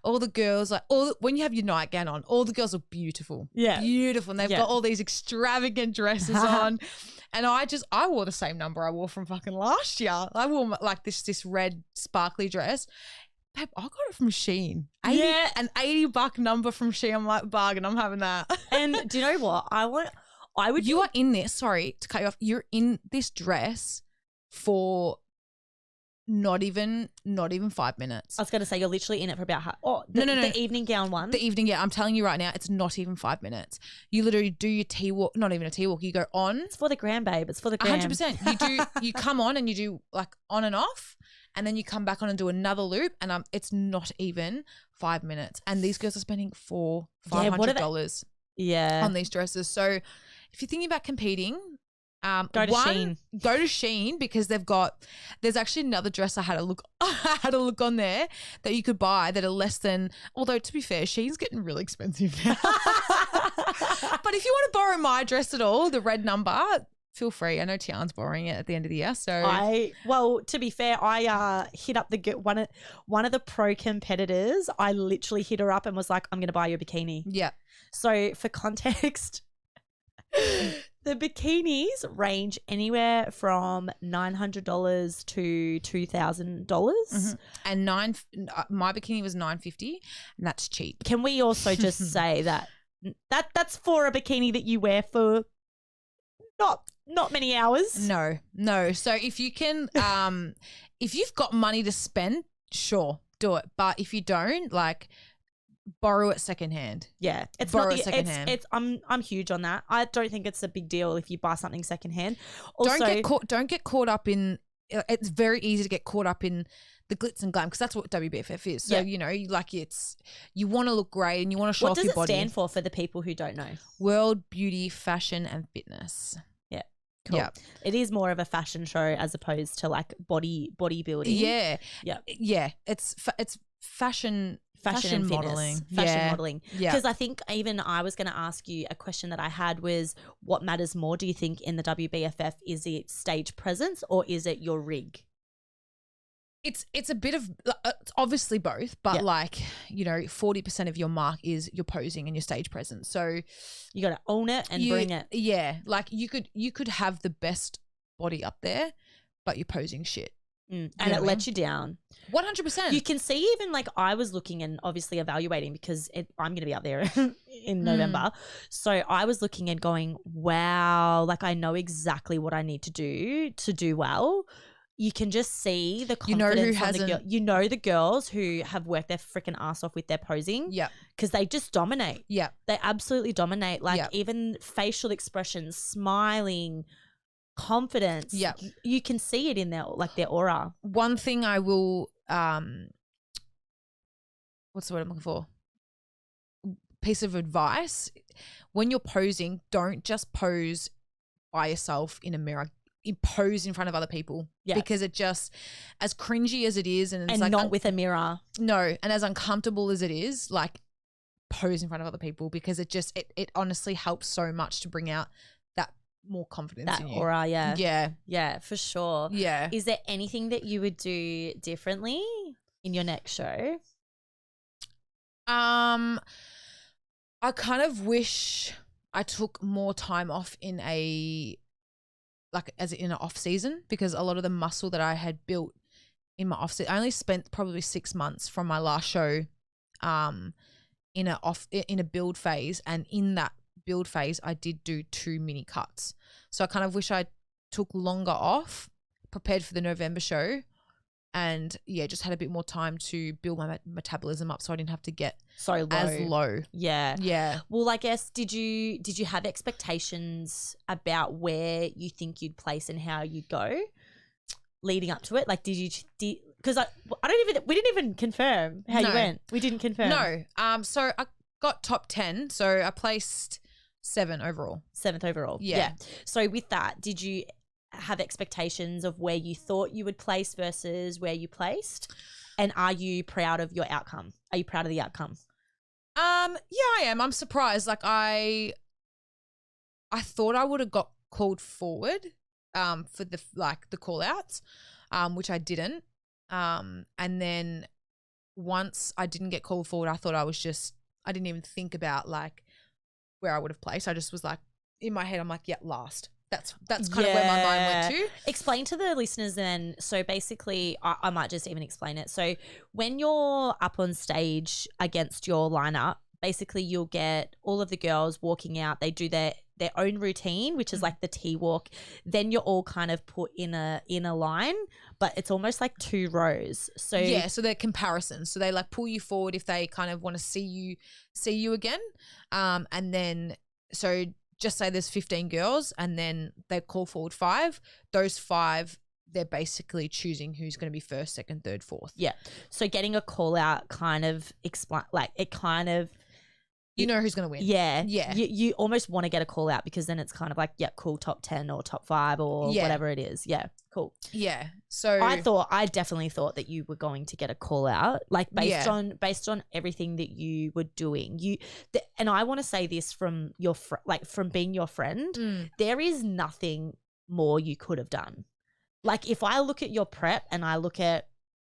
Speaker 2: all the girls, when you have your nightgown on, all the girls are beautiful.
Speaker 1: Yeah.
Speaker 2: Beautiful. And they've got all these extravagant dresses on. And I wore the same number I wore from fucking last year. I wore like this red sparkly dress. Babe, I got it from Shein. An $80 number from Shein. I'm like, bargain, I'm having that.
Speaker 1: And do you know what? You
Speaker 2: are in this, sorry to cut you off. You're in this dress for not even 5 minutes.
Speaker 1: I was going to say you're literally in it for about
Speaker 2: no.
Speaker 1: The evening gown one.
Speaker 2: The evening, yeah. I'm telling you right now, it's not even 5 minutes. You literally do your tea walk, not even a tea walk. You go on.
Speaker 1: It's for the gram, babe. It's for the gram.
Speaker 2: 100%. You come on and you do like on and off, and then you come back on and do another loop, and it's not even 5 minutes. And these girls are spending $500 on these dresses. So if you're thinking about competing,
Speaker 1: go to Shein.
Speaker 2: Go to Shein because there's actually another dress I had a look on there that you could buy that are less than, although to be fair, Shein's getting really expensive now. But if you want to borrow my dress at all, the red number, feel free. I know Tiana's borrowing it at the end of the year, so
Speaker 1: Well, to be fair, I hit up one of the pro competitors. I literally hit her up and was like, I'm going to buy you a bikini.
Speaker 2: yeah.
Speaker 1: So for context, the bikinis range anywhere from $900 to $2,000.
Speaker 2: Mhm. And my bikini was $950, and that's cheap.
Speaker 1: Can we also just say that's for a bikini that you wear for not many hours?
Speaker 2: No. So if you can, if you've got money to spend, sure, do it. But if you don't, like, borrow it secondhand.
Speaker 1: Yeah, it's
Speaker 2: Borrow
Speaker 1: not
Speaker 2: it secondhand.
Speaker 1: It's I'm huge on that. I don't think it's a big deal if you buy something secondhand. Also,
Speaker 2: Don't get caught up in. It's very easy to get caught up in the glitz and glam because that's what WBFF is. So you know, you want to look great and you want to show off your body.
Speaker 1: What does it stand for the people who don't know?
Speaker 2: World Beauty, Fashion and Fitness.
Speaker 1: Yeah. Cool.
Speaker 2: Yeah.
Speaker 1: It is more of a fashion show as opposed to like bodybuilding.
Speaker 2: Yeah.
Speaker 1: Yeah.
Speaker 2: Yeah. It's fashion
Speaker 1: and
Speaker 2: modeling.
Speaker 1: Fitness, fashion modeling.
Speaker 2: Yeah.
Speaker 1: Because I think even I was going to ask you a question that I had was what matters more, do you think, in the WBFF? Is it stage presence or is it your rig?
Speaker 2: It's a bit of it's obviously both, but 40% of your mark is your posing and your stage presence. So
Speaker 1: you got to own it and bring it.
Speaker 2: Yeah, like you could have the best body up there, but you're posing shit.
Speaker 1: And it lets you down.
Speaker 2: 100%.
Speaker 1: You can see even like I was looking and obviously evaluating because I'm going to be up there in November. So I was looking and going, wow, like I know exactly what I need to do well. You can just see the confidence on the girl. You know the girls who have worked their freaking ass off with their posing.
Speaker 2: Yeah.
Speaker 1: Because they just dominate.
Speaker 2: Yeah.
Speaker 1: They absolutely dominate. Like even facial expressions, smiling, confidence.
Speaker 2: Yeah.
Speaker 1: You can see it in their aura.
Speaker 2: One thing I will what's the word I'm looking for? Piece of advice. When you're posing, don't just pose by yourself in a mirror. Pose in front of other people because it just, as cringy as it is and it's like
Speaker 1: not with a mirror.
Speaker 2: No, and as uncomfortable as it is, like pose in front of other people because it honestly helps so much to bring out that more confidence in you.
Speaker 1: Aura,
Speaker 2: yeah,
Speaker 1: for sure.
Speaker 2: Yeah.
Speaker 1: Is there anything that you would do differently in your next show?
Speaker 2: I kind of wish I took more time off in an off season because a lot of the muscle that I had built in my off season, I only spent probably 6 months from my last show in a build phase, and in that build phase I did do 2 mini cuts. So I kind of wish I took longer off, prepared for the November show, and just had a bit more time to build my metabolism up so I didn't have to get
Speaker 1: so low.
Speaker 2: as low.
Speaker 1: Yeah. Well, I guess did you have expectations about where you think you'd place and how you'd go leading up to it? Like did because we didn't even confirm how you went. We didn't confirm.
Speaker 2: No. So I got top 10, so I placed 7th overall.
Speaker 1: 7th overall. Yeah. So with that, did you have expectations of where you thought you would place versus where you placed? And are you proud of your outcome? Are you proud of the outcome?
Speaker 2: Yeah, I am. I'm surprised. Like I thought I would have got called forward for the call outs, which I didn't. And then once I didn't get called forward, I thought I didn't even think about like where I would have placed. I just was like, in my head, I'm like, last. That's kind of where my mind went to.
Speaker 1: Explain to the listeners then. So basically, I might just even explain it. So when you're up on stage against your lineup, basically you'll get all of the girls walking out. They do their own routine, which is like the T-walk. Then you're all kind of put in a line, but it's almost like 2 rows. So
Speaker 2: so they're comparisons. So they like pull you forward if they kind of want to see you again. And then so just say there's 15 girls and then they call forward 5. Those 5, they're basically choosing who's going to be 1st, 2nd, 3rd, 4th.
Speaker 1: Yeah. So getting a call out kind of
Speaker 2: you know who's going to win.
Speaker 1: Yeah.
Speaker 2: Yeah.
Speaker 1: You almost want to get a call out because then it's kind of like, cool, top 10 or top 5 or whatever it is. Yeah. Cool.
Speaker 2: Yeah. So
Speaker 1: I definitely thought that you were going to get a call out, like based on everything that you were doing. And I want to say this from your from being your friend, there is nothing more you could have done. Like if I look at your prep and I look at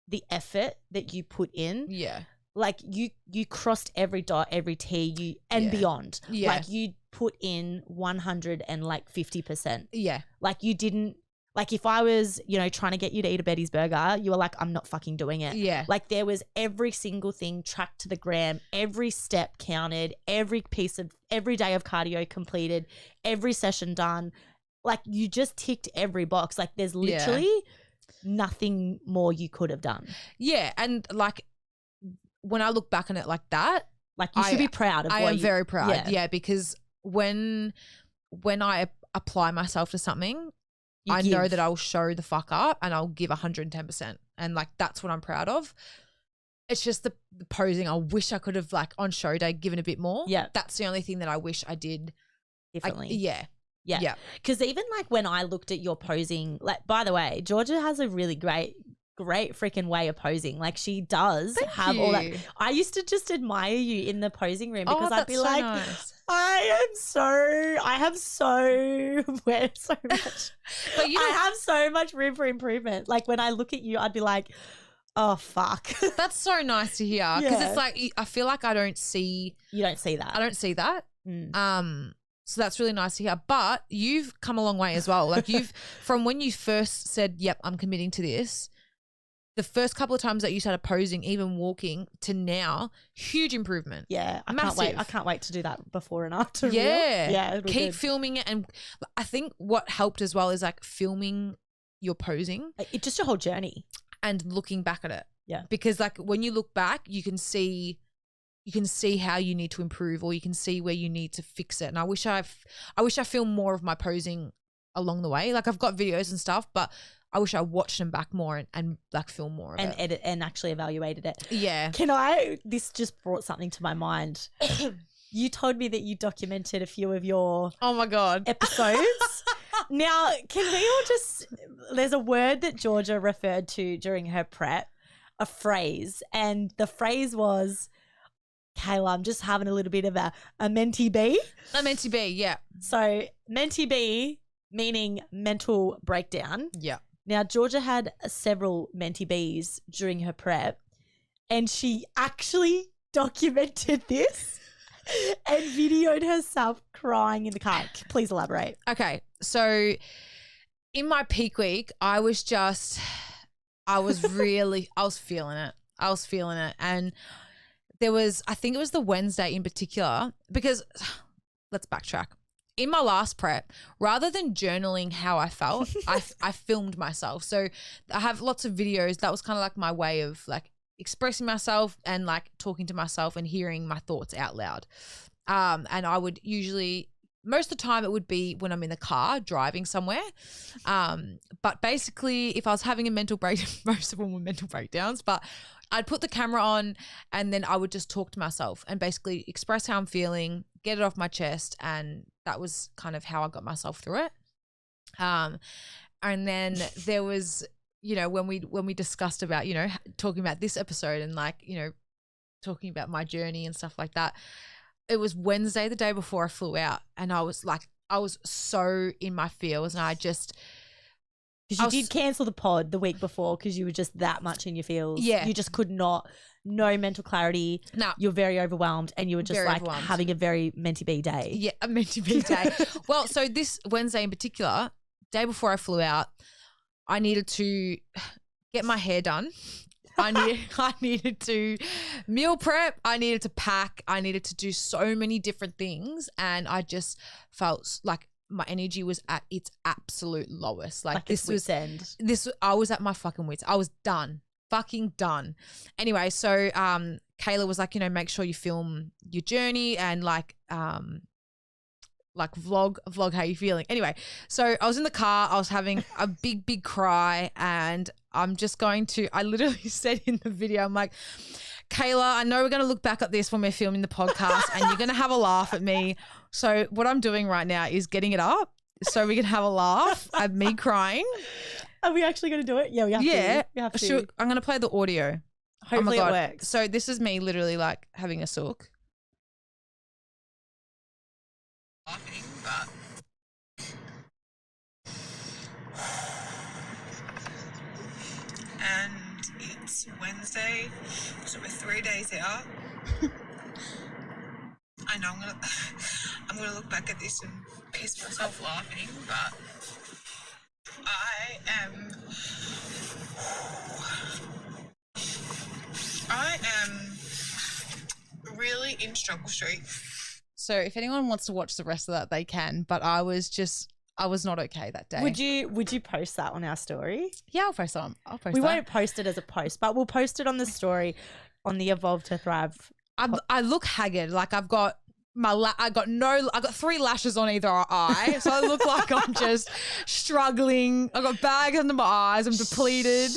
Speaker 1: the effort that you put in,
Speaker 2: Yeah.
Speaker 1: like you crossed every dot, every T, and beyond.
Speaker 2: Yeah.
Speaker 1: Like you put in 150%.
Speaker 2: Yeah.
Speaker 1: Like you didn't, like if I was, you know, trying to get you to eat a Betty's burger, you were like, I'm not fucking doing it.
Speaker 2: Yeah.
Speaker 1: Like there was every single thing tracked to the gram, every step counted, every day of cardio completed, every session done. Like you just ticked every box. Like there's literally nothing more you could have done.
Speaker 2: Yeah. And like when I look back on it like that,
Speaker 1: like you should be proud of
Speaker 2: I
Speaker 1: what
Speaker 2: am very proud.
Speaker 1: Yeah.
Speaker 2: Because when I apply myself to something, I
Speaker 1: give.
Speaker 2: know that I'll show the fuck up and I'll give 110%. And like that's what I'm proud of. It's just the posing. I wish I could have like on show day given a bit more.
Speaker 1: Yeah.
Speaker 2: That's the only thing that I wish I did
Speaker 1: differently.
Speaker 2: Yeah.
Speaker 1: Because even like when I looked at your posing, like by the way, Georgia has a really great freaking way of posing. Like she does have all that. I used to just admire you in the posing room because I'd be like,
Speaker 2: nice.
Speaker 1: I have so much.
Speaker 2: But you know,
Speaker 1: I have so much room for improvement. Like when I look at you, I'd be like, oh fuck.
Speaker 2: That's so nice to hear. Because it's like I feel like I don't see
Speaker 1: that.
Speaker 2: I don't see that. So that's really nice to hear. But you've come a long way as well. Like from when you first said, yep, I'm committing to this, the first couple of times that you started posing, even walking, to now, huge improvement.
Speaker 1: Yeah. I can't wait to do that before and after.
Speaker 2: Yeah.
Speaker 1: Yeah.
Speaker 2: Keep filming it. And I think what helped as well is like filming your posing.
Speaker 1: It's just your whole journey.
Speaker 2: And looking back at it.
Speaker 1: Yeah.
Speaker 2: Because like when you look back, you can see how you need to improve, or you can see where you need to fix it. And I wish I filmed more of my posing along the way. Like I've got videos and stuff, but I wish I watched them back more and like film more of
Speaker 1: and
Speaker 2: it.
Speaker 1: edit and actually evaluated it.
Speaker 2: Yeah.
Speaker 1: This just brought something to my mind. You told me that you documented a few of your
Speaker 2: oh my God
Speaker 1: episodes. Now, can we all there's a word that Georgia referred to during her prep, a phrase, and the phrase was, Kayla, I'm just having a little bit of a mentee B.
Speaker 2: A mentee B, yeah.
Speaker 1: So mentee B meaning mental breakdown.
Speaker 2: Yeah.
Speaker 1: Now, Georgia had several mentee Bs during her prep, and she actually documented this and videoed herself crying in the car. Please elaborate.
Speaker 2: Okay, so in my peak week, I was feeling it. And I think it was the Wednesday in particular, because let's backtrack. In my last prep, rather than journaling how I felt, I filmed myself. So I have lots of videos. That was kind of like my way of like expressing myself and like talking to myself and hearing my thoughts out loud. And I would usually, most of the time it would be when I'm in the car driving somewhere. But basically if I was having a mental break, most of them were mental breakdowns, but I'd put the camera on and then I would just talk to myself and basically express how I'm feeling, get it off my chest. And that was kind of how I got myself through it. And then there was, you know, when we discussed about, you know, talking about this episode and like, you know, talking about my journey and stuff like that, it was Wednesday, the day before I flew out. And I was so in my feels and I just...
Speaker 1: Because you did cancel the pod the week before because you were just that much in your feels.
Speaker 2: Yeah.
Speaker 1: You just could not, no mental clarity.
Speaker 2: No.
Speaker 1: You're very overwhelmed and you were just like having a very mentee B day.
Speaker 2: Yeah, a mentee B day. Well, so this Wednesday in particular, day before I flew out, I needed to get my hair done. I needed to meal prep. I needed to pack. I needed to do so many different things. And I just felt like my energy was at its absolute lowest. Like this was
Speaker 1: end.
Speaker 2: I was at my fucking wits. I was done. Fucking done. Anyway, so Kayla was like, you know, make sure you film your journey and like vlog how you feeling. Anyway, so I was in the car, I was having a big cry, and I literally said in the video, I'm like, Kayla, I know we're going to look back at this when we're filming the podcast and you're going to have a laugh at me. So what I'm doing right now is getting it up so we can have a laugh at me crying.
Speaker 1: Are we actually going to do it? Yeah, we have to. We have to.
Speaker 2: Sure. I'm going to play the audio.
Speaker 1: Hopefully it works.
Speaker 2: So this is me literally like having a sook. Laughing, but
Speaker 4: It's Wednesday, so we're 3 days out. I know I'm gonna look back at this and piss myself laughing, but I am really in struggle street.
Speaker 2: So if anyone wants to watch the rest of that, they can. But I was not okay that day.
Speaker 1: Would you post that on our story?
Speaker 2: Yeah, I'll post it. I'll post
Speaker 1: We
Speaker 2: that.
Speaker 1: won't post it as a post, but we'll post it on the story on the Evolve to Thrive.
Speaker 2: I look haggard. Like I've got I got 3 lashes on either eye, so I look like I'm just struggling. I've got bags under my eyes. I'm depleted.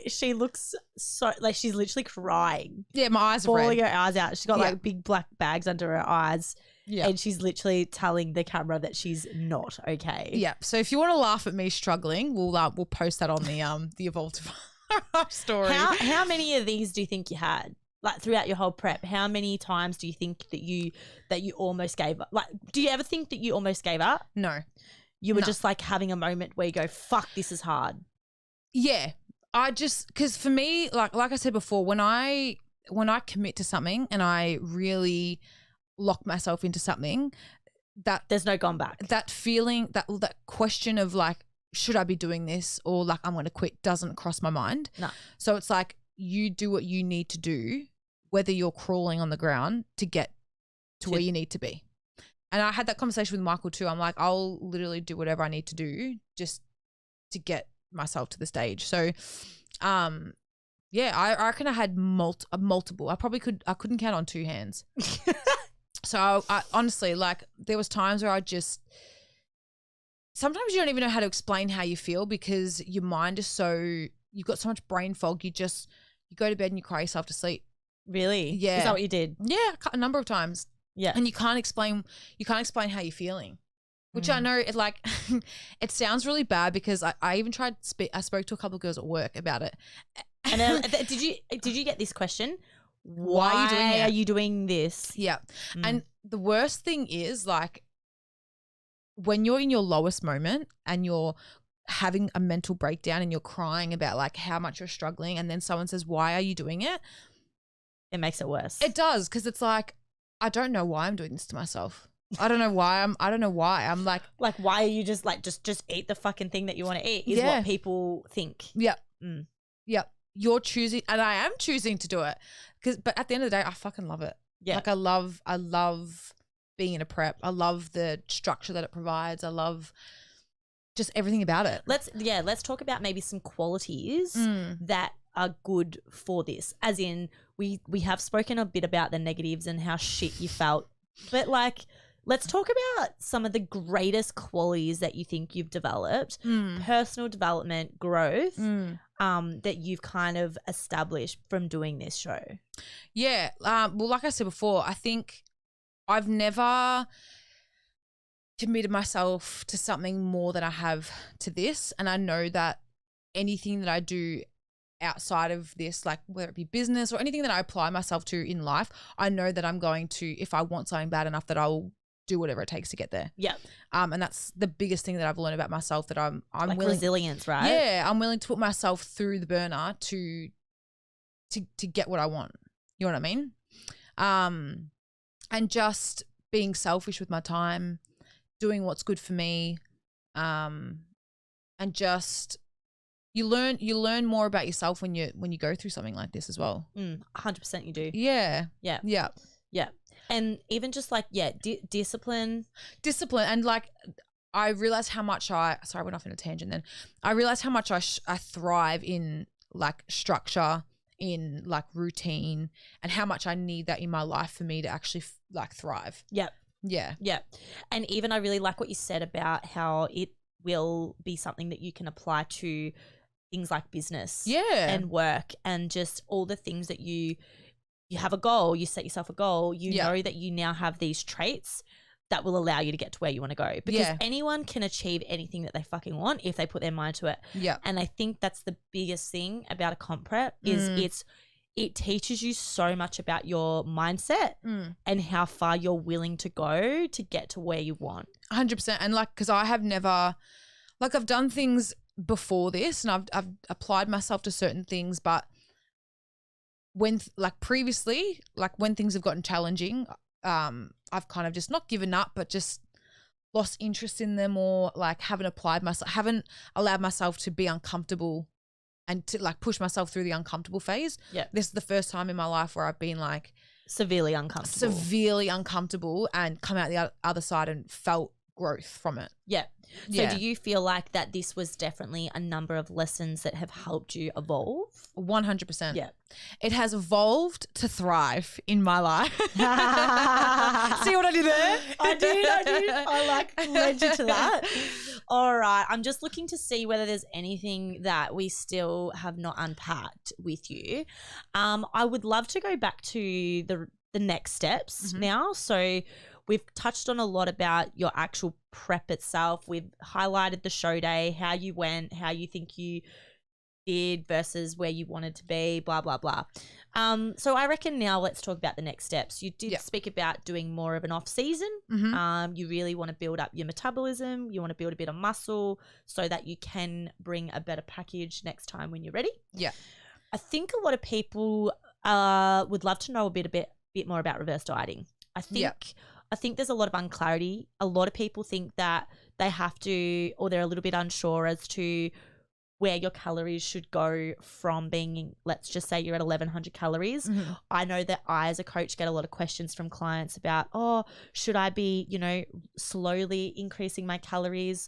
Speaker 1: She looks so like she's literally crying.
Speaker 2: Yeah, my eyes are
Speaker 1: bawling
Speaker 2: red.
Speaker 1: her eyes out. She's got like big black bags under her eyes.
Speaker 2: Yeah.
Speaker 1: And she's literally telling the camera that she's not okay.
Speaker 2: Yeah. So if you want to laugh at me struggling, we'll post that on the Evolve to Thrive story.
Speaker 1: How many of these do you think you had? Like throughout your whole prep, how many times do you think that you almost gave up? Like, do you ever think that you almost gave up?
Speaker 2: No.
Speaker 1: You were just like having a moment where you go, fuck, this is hard.
Speaker 2: Yeah. Because for me, like I said before, when I commit to something and I really lock myself into something, that
Speaker 1: there's no gone back.
Speaker 2: That feeling, that question of like, should I be doing this or like I'm going to quit doesn't cross my mind.
Speaker 1: No.
Speaker 2: So it's like you do what you need to do, whether you're crawling on the ground to get to where you need to be. And I had that conversation with Michael too. I'm like, I'll literally do whatever I need to do just to get myself to the stage. So, yeah, I reckon I had multiple. I couldn't count on 2 hands. So I honestly, like, there was times where sometimes you don't even know how to explain how you feel because your mind is you've got so much brain fog. You go to bed and you cry yourself to sleep.
Speaker 1: Really?
Speaker 2: Yeah.
Speaker 1: Is that what you did?
Speaker 2: Yeah, a number of times.
Speaker 1: Yeah.
Speaker 2: And you can't explain how you're feeling, which I know it like, it sounds really bad because I even tried I spoke to a couple of girls at work about it.
Speaker 1: And did you get this question? Why are you doing this?
Speaker 2: Yeah. And the worst thing is like when you're in your lowest moment and you're having a mental breakdown and you're crying about like how much you're struggling and then someone says, why are you doing it?
Speaker 1: It makes it worse.
Speaker 2: It does, because it's like, I don't know why I'm doing this to myself. I don't know why. I'm like,
Speaker 1: why are you just like, just eat the fucking thing that you want to eat is what people think.
Speaker 2: Yeah. Yeah. You're choosing, and I am choosing to do it but at the end of the day, I fucking love it.
Speaker 1: Yeah.
Speaker 2: Like I love being in a prep. I love the structure that it provides. I love just everything about it.
Speaker 1: Let's talk about maybe some qualities that are good for this. As in, we have spoken a bit about the negatives and how shit you felt, but like, let's talk about some of the greatest qualities that you think you've developed, personal development, growth, that you've kind of established from doing this show.
Speaker 2: Yeah. Well, like I said before, I think I've never committed myself to something more than I have to this. And I know that anything that I do outside of this, like whether it be business or anything that I apply myself to in life, I know that I'm going to, if I want something bad enough, that I will do whatever it takes to get there.
Speaker 1: Yeah.
Speaker 2: And that's the biggest thing that I've learned about myself, that I'm
Speaker 1: like
Speaker 2: willing,
Speaker 1: resilience, right?
Speaker 2: Yeah, I'm willing to put myself through the burner to get what I want. You know what I mean? And just being selfish with my time, doing what's good for me, and just you learn more about yourself when you go through something like this as well.
Speaker 1: 100% you do.
Speaker 2: Yeah.
Speaker 1: Yeah.
Speaker 2: Yeah.
Speaker 1: Yeah. And even just like, discipline.
Speaker 2: And like, I realized how much sorry, I went off in a tangent then. I realized how much I thrive in like structure, in like routine, and how much I need that in my life for me to actually like thrive.
Speaker 1: Yep.
Speaker 2: Yeah.
Speaker 1: Yeah. And even I really like what you said about how it will be something that you can apply to things like business and work and just all the things that you have a goal, you set yourself a goal, you know that you now have these traits that will allow you to get to where you want to go, because anyone can achieve anything that they fucking want if they put their mind to it.
Speaker 2: Yeah.
Speaker 1: And I think that's the biggest thing about a comp prep is it teaches you so much about your mindset and how far you're willing to go to get to where you want.
Speaker 2: 100%. And like, because I have never, like, I've done things before this and I've applied myself to certain things, but previously, like when things have gotten challenging, I've kind of just not given up, but just lost interest in them, or like haven't allowed myself to be uncomfortable and to like push myself through the uncomfortable phase.
Speaker 1: Yeah.
Speaker 2: This is the first time in my life where I've been like
Speaker 1: severely uncomfortable
Speaker 2: and come out the other side and felt growth from it.
Speaker 1: Yeah. So do you feel like that this was definitely a number of lessons that have helped you evolve?
Speaker 2: 100%.
Speaker 1: Yeah.
Speaker 2: It has evolved to thrive in my life. See what I did there?
Speaker 1: I did. I like led you to that. All right. I'm just looking to see whether there's anything that we still have not unpacked with you. I would love to go back to the next steps now. So we've touched on a lot about your actual prep itself. We've highlighted the show day, how you went, how you think you did versus where you wanted to be, blah, blah, blah. So I reckon now let's talk about the next steps. You did speak about doing more of an off season. You really want to build up your metabolism. You want to build a bit of muscle so that you can bring a better package next time when you're ready.
Speaker 2: Yeah.
Speaker 1: I think a lot of people would love to know a bit more about reverse dieting. I think there's a lot of unclarity. A lot of people think that they have to, or they're a little bit unsure as to where your calories should go from being, let's just say you're at 1,100 calories. I know that I, as a coach, get a lot of questions from clients about, should I be, slowly increasing my calories?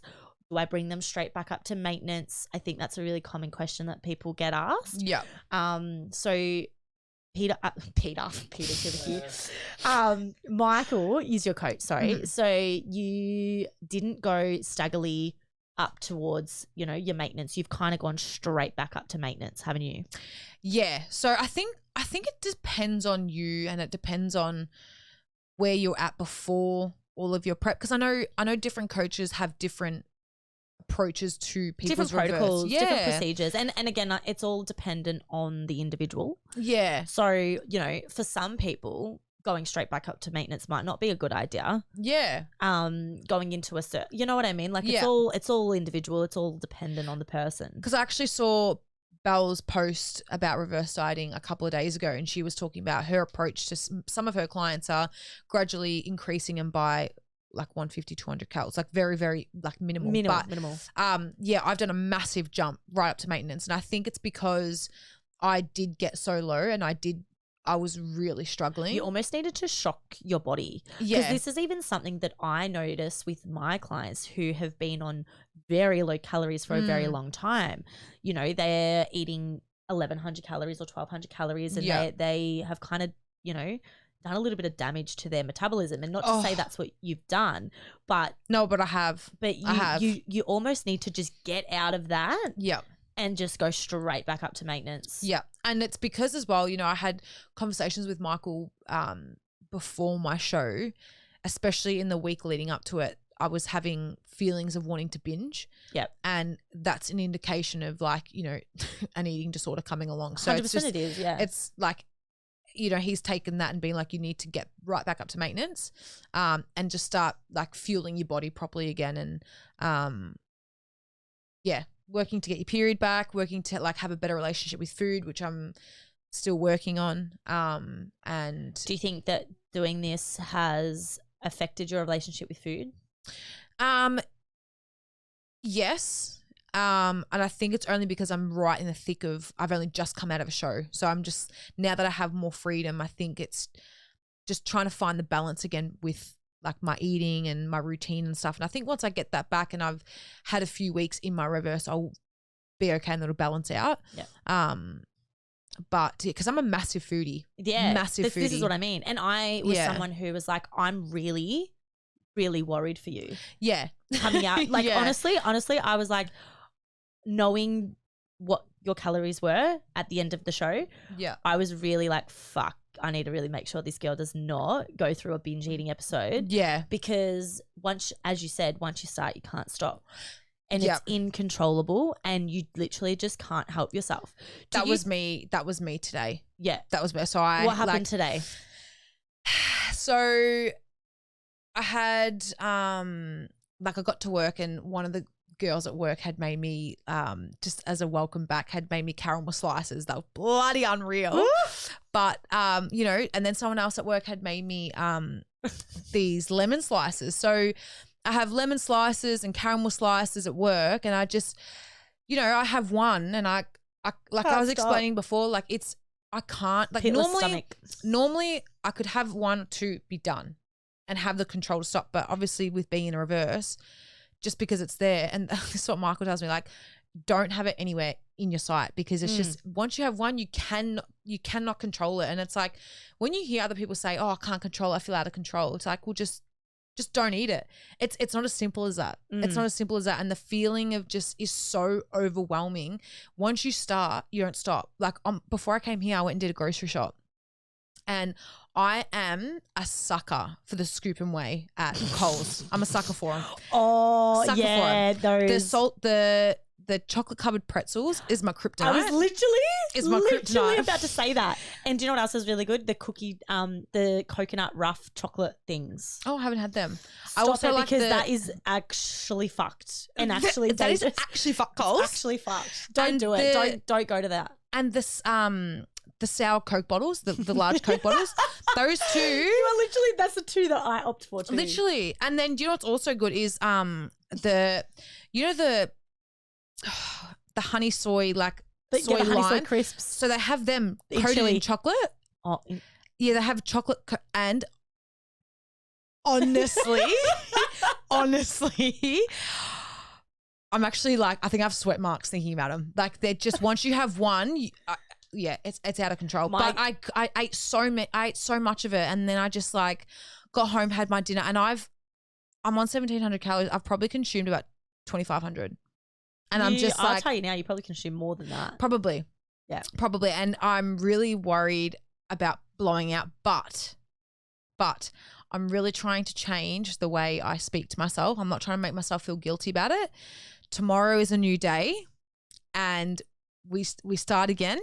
Speaker 1: Do I bring them straight back up to maintenance? I think that's a really common question that people get asked.
Speaker 2: Yeah.
Speaker 1: So Peter's over here. Michael is your coach, sorry. So you didn't go staggerly up towards, your maintenance. You've kind of gone straight back up to maintenance, haven't you?
Speaker 2: Yeah. So I think it depends on you, and it depends on where you're at before all of your prep. Because I know different coaches have different approaches to people's
Speaker 1: different protocols,
Speaker 2: reverse.
Speaker 1: different procedures, and again, it's all dependent on the individual.
Speaker 2: Yeah.
Speaker 1: So for some people, going straight back up to maintenance might not be a good idea.
Speaker 2: Yeah.
Speaker 1: Going into you know what I mean? Like it's all individual. It's all dependent on the person.
Speaker 2: Because I actually saw Belle's post about reverse dieting a couple of days ago, and she was talking about her approach to some of her clients are gradually increasing them by like 150, 200 calories, like very, very like minimal.
Speaker 1: Minimal.
Speaker 2: I've done a massive jump right up to maintenance. And I think it's because I did get so low, and I was really struggling.
Speaker 1: You almost needed to shock your body.
Speaker 2: Yeah.
Speaker 1: Because this is even something that I notice with my clients who have been on very low calories for a very long time. They're eating 1,100 calories or 1,200 calories, and they have kind of, done a little bit of damage to their metabolism. And not to say that's what you've done, but
Speaker 2: no, but I have.
Speaker 1: But you almost need to just get out of that.
Speaker 2: Yeah.
Speaker 1: And just go straight back up to maintenance.
Speaker 2: Yeah. And it's because as well, I had conversations with Michael before my show, especially in the week leading up to it. I was having feelings of wanting to binge.
Speaker 1: Yep.
Speaker 2: And that's an indication of like, an eating disorder coming along. So
Speaker 1: 100% it is, yeah.
Speaker 2: It's like, he's taken that and been like, you need to get right back up to maintenance and just start like fueling your body properly again. And working to get your period back, working to like have a better relationship with food, which I'm still working on. And
Speaker 1: do you think that doing this has affected your relationship with food?
Speaker 2: Yes. And I think it's only because I'm right in the thick of, I've only just come out of a show. So I'm just, now that I have more freedom, I think it's just trying to find the balance again with like my eating and my routine and stuff. And I think once I get that back and I've had a few weeks in my reverse, I'll be okay and it'll balance out.
Speaker 1: Yeah.
Speaker 2: But because I'm a massive foodie.
Speaker 1: Yeah.
Speaker 2: Massive foodie.
Speaker 1: This is what I mean. And I was someone who was like, I'm really, really worried for you.
Speaker 2: Yeah.
Speaker 1: Coming out. Like honestly, I was like, knowing what your calories were at the end of the show. Yeah. I was really like, fuck. I need to really make sure this girl does not go through a binge eating episode. Yeah. Because as you said, once you start, you can't stop. And it's incontrollable and you literally just can't help yourself. That was me today. Yeah. That was me. So what happened today? So I had, I got to work and one of the
Speaker 2: girls at work had made me, just as a welcome back, had made me caramel slices. They were bloody unreal. But, you know, and then someone else at work had made me these lemon slices. So I have lemon slices and caramel slices at work, and I just, you know, I have one, and I like I was explaining before, like I can't, like normally I could have one or two be done and have the control to stop. But obviously with being in reverse, just because it's there, and this is what Michael tells me, like, don't have it anywhere in your sight, because it's just, once you have one, you cannot control it. And it's like, when you hear other people say, oh, I can't control it, I feel out of control. It's like, well, just don't eat it. It's not as simple as that. It's not as simple as that. And the feeling of just is so overwhelming. Once you start, you don't stop. Like, before I came here, I went and did a grocery shop. And I am a sucker for the scoop and weigh at Coles. I'm a sucker for them.
Speaker 1: Oh, sucker yeah, those.
Speaker 2: The chocolate covered pretzels is my kryptonite.
Speaker 1: I was literally about to say that. And do you know what else is really good? The cookie, the coconut rough chocolate things.
Speaker 2: Oh, I haven't had them.
Speaker 1: Stop I also like because that is actually fucked and actually
Speaker 2: that is actually fucked. Coles.
Speaker 1: Actually fucked. Don't do it. Don't go to that.
Speaker 2: And this the sour Coke bottles, the large Coke bottles, those two.
Speaker 1: You are literally, that's the two that I opt for too.
Speaker 2: Literally. And then do you know what's also good is the honey soy, like soy
Speaker 1: honey
Speaker 2: lime.
Speaker 1: soy crisps.
Speaker 2: So they have them coated in chocolate.
Speaker 1: Oh,
Speaker 2: yeah, they have chocolate and honestly, I'm actually like, I think I have sweat marks thinking about them. Like, they're just, once you have one, yeah, it's out of control. But I ate so much of it, and then I just like got home, had my dinner, and I'm on 1,700 calories. I've probably consumed about 2,500. And I'm just like,
Speaker 1: I'll tell you now, you probably consume more than that.
Speaker 2: Probably.
Speaker 1: Yeah.
Speaker 2: Probably. And I'm really worried about blowing out, but I'm really trying to change the way I speak to myself. I'm not trying to make myself feel guilty about it. Tomorrow is a new day, and we start again,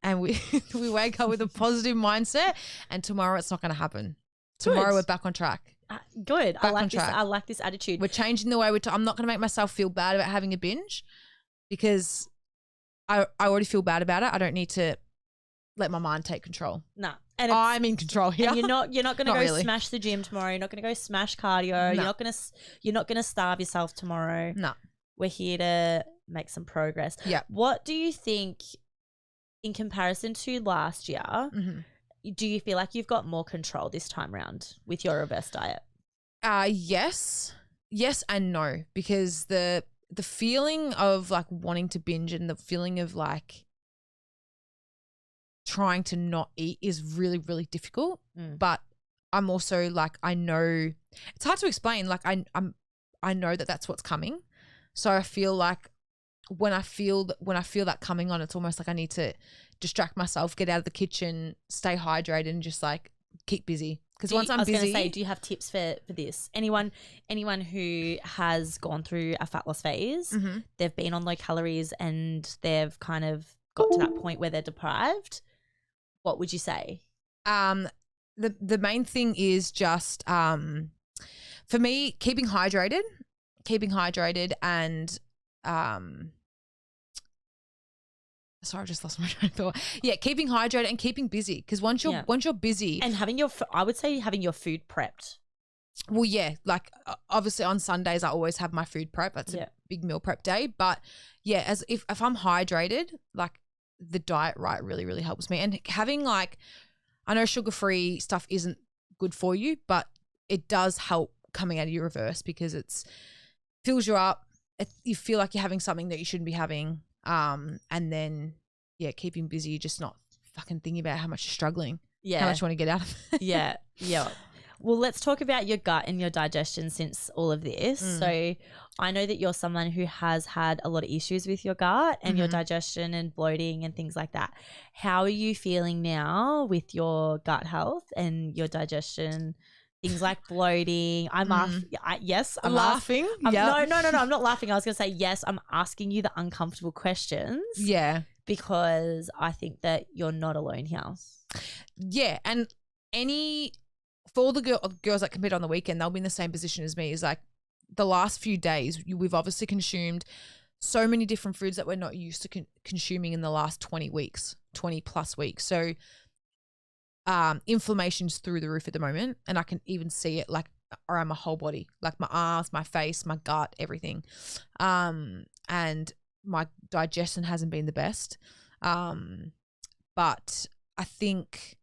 Speaker 2: and we wake up with a positive mindset, and tomorrow it's not going to happen. Tomorrow we're back on track.
Speaker 1: Good. I like this attitude.
Speaker 2: We're changing the way I'm not going to make myself feel bad about having a binge, because I already feel bad about it. I don't need to let my mind take control.
Speaker 1: No.
Speaker 2: And I'm in control here.
Speaker 1: And you're not going to go smash the gym tomorrow. You're not going to go smash cardio. No. You're not going to starve yourself tomorrow.
Speaker 2: No.
Speaker 1: We're here to make some progress.
Speaker 2: Yeah.
Speaker 1: What do you think, in comparison to last year, do you feel like you've got more control this time around with your reverse diet?
Speaker 2: Yes and no, because the feeling of like wanting to binge and the feeling of like trying to not eat is really, really difficult. But I'm also like, I know it's hard to explain. Like I know that that's what's coming. So I feel like when I feel that coming on, it's almost like I need to distract myself, get out of the kitchen, stay hydrated, and just like keep busy. Because once I'm busy, I was going to say,
Speaker 1: do you have tips for this? Anyone who has gone through a fat loss phase, they've been on low calories and they've kind of got to that point where they're deprived. What would you say?
Speaker 2: The main thing is just for me, keeping hydrated, and sorry, I just lost my train of thought. Yeah, keeping hydrated and keeping busy, because once you're busy,
Speaker 1: and I would say having your food prepped.
Speaker 2: Well, yeah, like obviously on Sundays I always have my food prep. That's a big meal prep day. But yeah, as if I'm hydrated, like the diet right really, really helps me. And having like, I know sugar-free stuff isn't good for you, but it does help coming out of your reverse, because it's fills you up. You feel like you're having something that you shouldn't be having. And then, yeah, keeping busy, you're just not fucking thinking about how much you're struggling. Yeah. How much you want to get out of it.
Speaker 1: Yeah. Well, let's talk about your gut and your digestion since all of this. So I know that you're someone who has had a lot of issues with your gut and your digestion and bloating and things like that. How are you feeling now with your gut health and your digestion? Things like bloating. I'm laughing. No, I'm not laughing. I was going to say, yes, I'm asking you the uncomfortable questions.
Speaker 2: Yeah.
Speaker 1: Because I think that you're not alone here.
Speaker 2: Yeah. And for all the girls that compete on the weekend, they'll be in the same position as me. Is like, the last few days, we've obviously consumed so many different foods that we're not used to consuming in the last 20 plus weeks. So inflammation's through the roof at the moment, and I can even see it like around my whole body, like my arms, my face, my gut, everything. And my digestion hasn't been the best. But I think,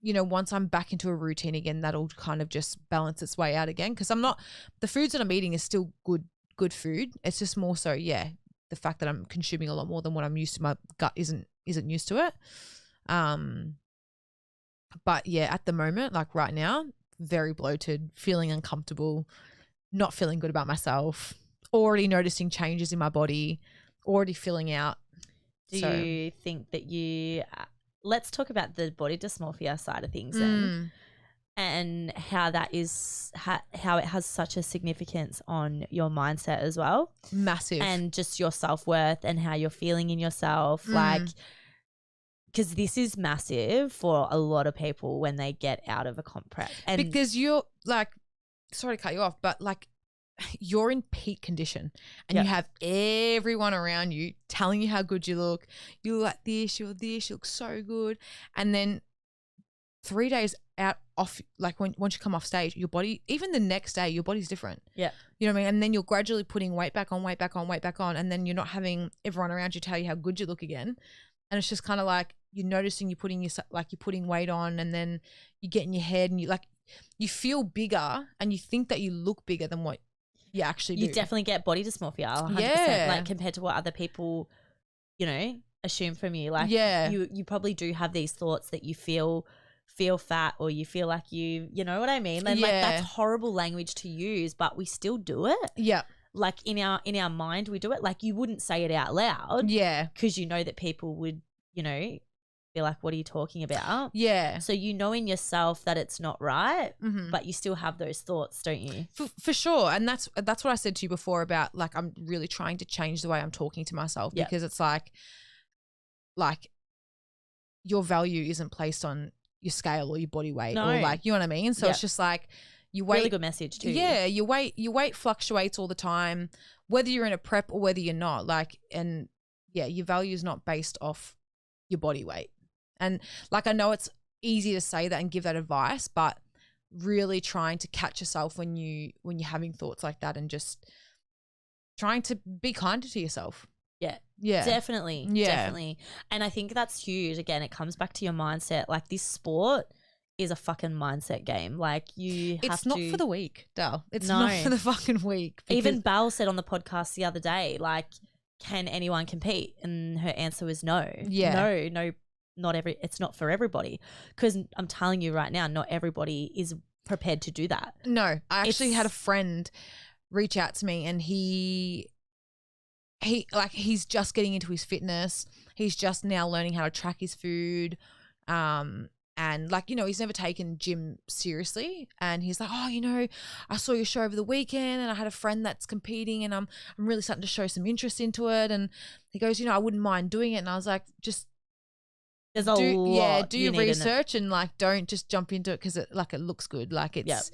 Speaker 2: once I'm back into a routine again, that'll kind of just balance its way out again. Cause the foods that I'm eating is still good food. It's just more so, the fact that I'm consuming a lot more than what I'm used to. My gut isn't used to it. But yeah, at the moment, like right now, very bloated, feeling uncomfortable, not feeling good about myself, already noticing changes in my body, already feeling out.
Speaker 1: Do you think that let's talk about the body dysmorphia side of things then, and how that is, how it has such a significance on your mindset as well.
Speaker 2: Massive.
Speaker 1: And just your self-worth and how you're feeling in yourself. Like, because this is massive for a lot of people when they get out of a comp prep. And
Speaker 2: because you're like, sorry to cut you off, but like you're in peak condition and you have everyone around you telling you how good you look. You look like this, you look so good. And then 3 days out off, like once you come off stage, your body, even the next day, your body's different.
Speaker 1: Yeah.
Speaker 2: You know what I mean? And then you're gradually putting weight back on. And then you're not having everyone around you tell you how good you look again. And it's just kind of like, you're noticing you're putting weight on, and then you get in your head and you feel bigger and you think that you look bigger than what you actually do.
Speaker 1: You definitely get body dysmorphia 100%, like compared to what other people, assume from you. Like you probably do have these thoughts that you feel fat, or you feel like you know what I mean? And like that's horrible language to use, but we still do it.
Speaker 2: Yeah.
Speaker 1: Like in our mind we do it. Like you wouldn't say it out loud.
Speaker 2: Yeah.
Speaker 1: Because you know that people would, be like, what are you talking about?
Speaker 2: Yeah.
Speaker 1: So you know in yourself that it's not right, but you still have those thoughts, don't you?
Speaker 2: For sure. And that's what I said to you before about like, I'm really trying to change the way I'm talking to myself, because it's like your value isn't placed on your scale or your body weight or like, you know what I mean? So it's just like you weight.
Speaker 1: Really good message too.
Speaker 2: Yeah. Your weight fluctuates all the time, whether you're in a prep or whether you're not, like, and your value is not based off your body weight. And like, I know it's easy to say that and give that advice, but really trying to catch yourself when you're having thoughts like that, and just trying to be kinder to yourself.
Speaker 1: Yeah.
Speaker 2: Yeah.
Speaker 1: Definitely.
Speaker 2: Yeah.
Speaker 1: Definitely. And I think that's huge. Again, it comes back to your mindset. Like this sport is a fucking mindset game. Like
Speaker 2: it's not for the weak, Dal. It's not for the fucking weak.
Speaker 1: Even Belle said on the podcast the other day, like, can anyone compete? And her answer was no.
Speaker 2: Yeah.
Speaker 1: No, it's not for everybody. Because I'm telling you right now, not everybody is prepared to do that.
Speaker 2: No, I actually had a friend reach out to me, and he's just getting into his fitness. He's just now learning how to track his food. And like, he's never taken gym seriously. And he's like, oh, I saw your show over the weekend and I had a friend that's competing, and I'm really starting to show some interest into it. And he goes, I wouldn't mind doing it. And I was like, just
Speaker 1: there's a lot.
Speaker 2: Do your research, and like, don't just jump into it because it looks good. Like it's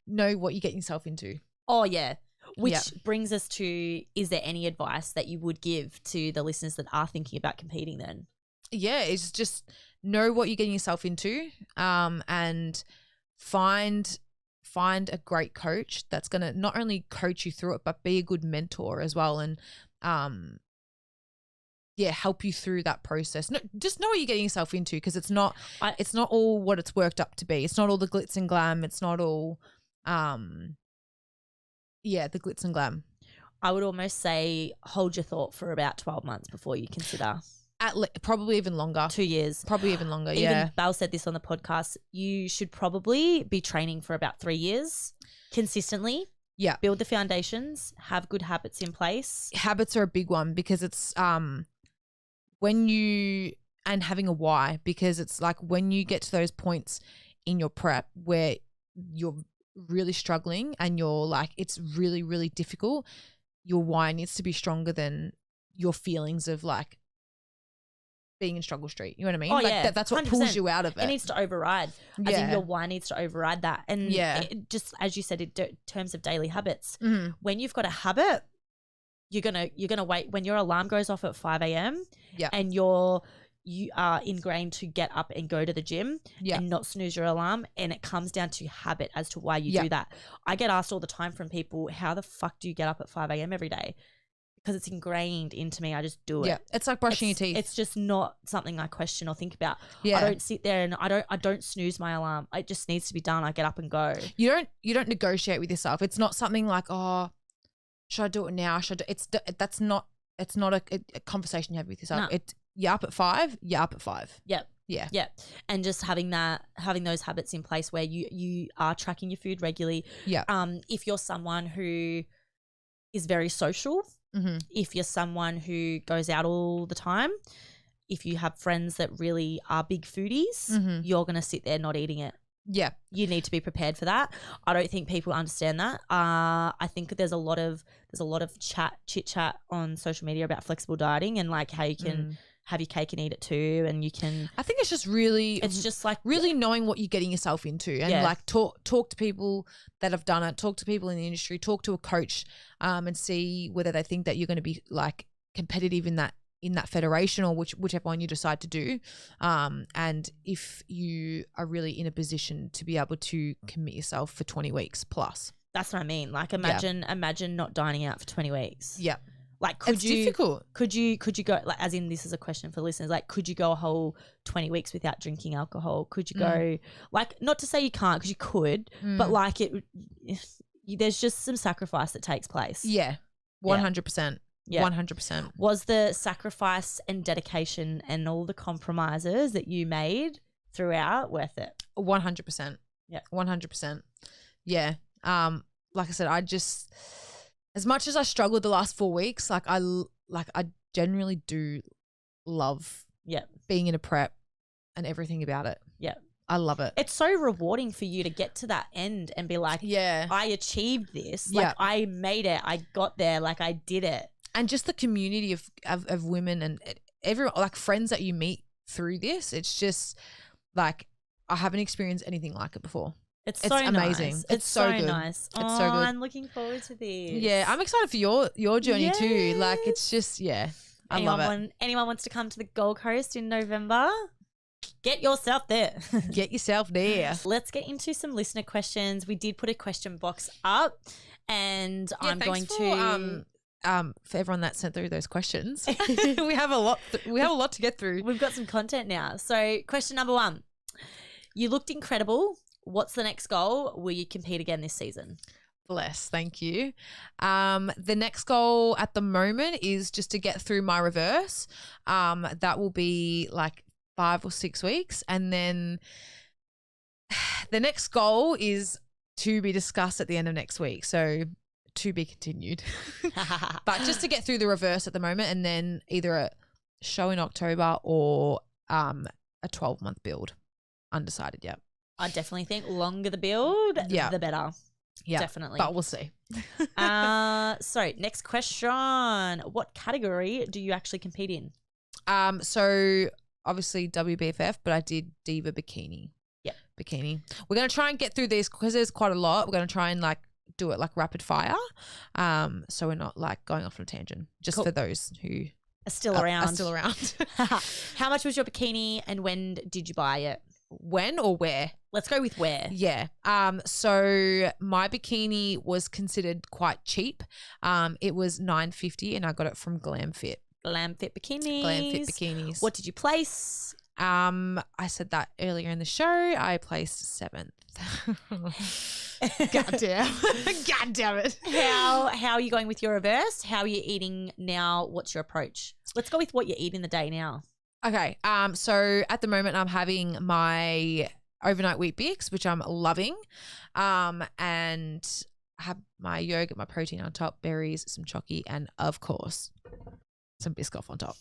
Speaker 2: know what you're getting yourself into.
Speaker 1: Oh yeah. Which brings us to, is there any advice that you would give to the listeners that are thinking about competing then?
Speaker 2: Yeah, it's just know what you're getting yourself into, and find a great coach that's going to not only coach you through it, but be a good mentor as well, and help you through that process. No, just know what you're getting yourself into, because it's not all what it's worked up to be. It's not all the glitz and glam. It's not all the glitz and glam.
Speaker 1: I would almost say hold your thought for about 12 months before you consider.
Speaker 2: Probably even longer.
Speaker 1: 2 years.
Speaker 2: Probably even longer,
Speaker 1: Even Belle said this on the podcast. You should probably be training for about 3 years consistently.
Speaker 2: Yeah.
Speaker 1: Build the foundations, have good habits in place.
Speaker 2: Habits are a big one, because it's and having a why, because it's like when you get to those points in your prep where you're really struggling and you're like, it's really, really difficult, your why needs to be stronger than your feelings of like being in struggle street. You know what I mean?
Speaker 1: Oh,
Speaker 2: like
Speaker 1: yeah,
Speaker 2: that's what pulls
Speaker 1: 100%.
Speaker 2: you out of it.
Speaker 1: It needs to override. As in
Speaker 2: Yeah.
Speaker 1: your why needs to override that. And
Speaker 2: Yeah.
Speaker 1: just as you said, in terms of daily habits,
Speaker 2: Mhm.
Speaker 1: when you've got a habit, you're gonna wait when your alarm goes off at 5 a.m.
Speaker 2: Yeah.
Speaker 1: and you are ingrained to get up and go to the gym
Speaker 2: Yeah.
Speaker 1: and not snooze your alarm, and it comes down to habit as to why you
Speaker 2: Yeah.
Speaker 1: do that. I get asked all the time from people, how the fuck do you get up at 5 a.m. every day? Because it's ingrained into me. I just do it.
Speaker 2: Yeah. It's like brushing your teeth.
Speaker 1: It's just not something I question or think about.
Speaker 2: Yeah.
Speaker 1: I don't sit there and I don't snooze my alarm. It just needs to be done. I get up and go.
Speaker 2: You don't negotiate with yourself. It's not something like, oh, should I do it now? It's not a conversation you have with yourself.
Speaker 1: No.
Speaker 2: You're up at 5, you're up at 5.
Speaker 1: Yep.
Speaker 2: Yeah.
Speaker 1: Yeah. And just having those habits in place where you are tracking your food regularly.
Speaker 2: Yeah.
Speaker 1: If you're someone who is very social,
Speaker 2: Mm-hmm.
Speaker 1: if you're someone who goes out all the time, if you have friends that really are big foodies,
Speaker 2: Mhm.
Speaker 1: you're going to sit there not eating it.
Speaker 2: Yeah.
Speaker 1: You need to be prepared for that. I don't think people understand that. I think there's a lot of chit chat on social media about flexible dieting and like how you can have your cake and eat it too, and you can.
Speaker 2: I think it's just really,
Speaker 1: It's just like
Speaker 2: really knowing what you're getting yourself into, and
Speaker 1: Yeah.
Speaker 2: like talk to people that have done it, talk to people in the industry, talk to a coach, and see whether they think that you're going to be like competitive in that federation or whichever one you decide to do, and if you are really in a position to be able to commit yourself for 20 weeks plus.
Speaker 1: That's what I mean. Like imagine not dining out for 20 weeks.
Speaker 2: Yeah.
Speaker 1: Like
Speaker 2: It's difficult.
Speaker 1: Could you go, like, as in, this is a question for listeners, like could you go a whole 20 weeks without drinking alcohol? Could you go like, not to say you can't, because you could, but like there's just some sacrifice that takes place.
Speaker 2: Yeah. 100%.
Speaker 1: Yeah.
Speaker 2: 100%.
Speaker 1: Was the sacrifice and dedication and all the compromises that you made throughout worth it?
Speaker 2: 100%.
Speaker 1: Yeah.
Speaker 2: 100%. Yeah. Like I said, I just, as much as I struggled the last 4 weeks, I generally do love
Speaker 1: Yeah.
Speaker 2: being in a prep and everything about it.
Speaker 1: Yeah.
Speaker 2: I love it.
Speaker 1: It's so rewarding for you to get to that end and be like,
Speaker 2: Yeah.
Speaker 1: I achieved this. Like
Speaker 2: Yeah.
Speaker 1: I made it. I got there. Like I did it.
Speaker 2: And just the community of women and everyone, like friends that you meet through this, it's just like, I haven't experienced anything like it before.
Speaker 1: It's
Speaker 2: It's
Speaker 1: so
Speaker 2: amazing.
Speaker 1: Nice.
Speaker 2: It's so good.
Speaker 1: nice.
Speaker 2: It's so good.
Speaker 1: I'm looking forward to this.
Speaker 2: Yeah. I'm excited for your journey too. Like
Speaker 1: Yes.
Speaker 2: it's just, yeah, I love it.
Speaker 1: Anyone wants to come to the Gold Coast in November? Get yourself there.
Speaker 2: Get yourself there.
Speaker 1: Let's get into some listener questions. We did put a question box up, and I'm going to.
Speaker 2: For everyone that sent through those questions, we have a lot to get through.
Speaker 1: We've got some content now. So, question number 1: you looked incredible. What's the next goal? Will you compete again this season?
Speaker 2: Bless, thank you. The next goal at the moment is just to get through my reverse. That will be like 5 or 6 weeks, and then the next goal is to be discussed at the end of next week. So to be continued. But just to get through the reverse at the moment, and then either a show in October or a 12-month build. Undecided yet.
Speaker 1: I definitely think longer the build,
Speaker 2: Yeah.
Speaker 1: the better.
Speaker 2: Yeah,
Speaker 1: Definitely.
Speaker 2: but we'll see.
Speaker 1: So next question: what category do you actually compete in?
Speaker 2: So obviously WBFF, but I did Diva Bikini.
Speaker 1: Yeah,
Speaker 2: bikini. We're gonna try and get through these because there's quite a lot. We're gonna try and like do it like rapid fire, so we're not like going off on a tangent. Just
Speaker 1: Cool.
Speaker 2: for those who
Speaker 1: Are still around.
Speaker 2: Are still around.
Speaker 1: How much was your bikini, and when did you buy it?
Speaker 2: When or where?
Speaker 1: Let's go with where.
Speaker 2: Yeah. So my bikini was considered quite cheap. It was $9.50 and I got it from Glam Fit.
Speaker 1: Glam Fit bikinis.
Speaker 2: Glam Fit bikinis.
Speaker 1: What did you place?
Speaker 2: I said that earlier in the show. I placed 7th. God damn. God damn it.
Speaker 1: How are you going with your reverse? How are you eating now? What's your approach? Let's go with what you eat in the day now.
Speaker 2: Okay. So at the moment I'm having my overnight wheat Bix, which I'm loving. And I have my yogurt, my protein on top, berries, some chocky, and of course some Biscoff on top.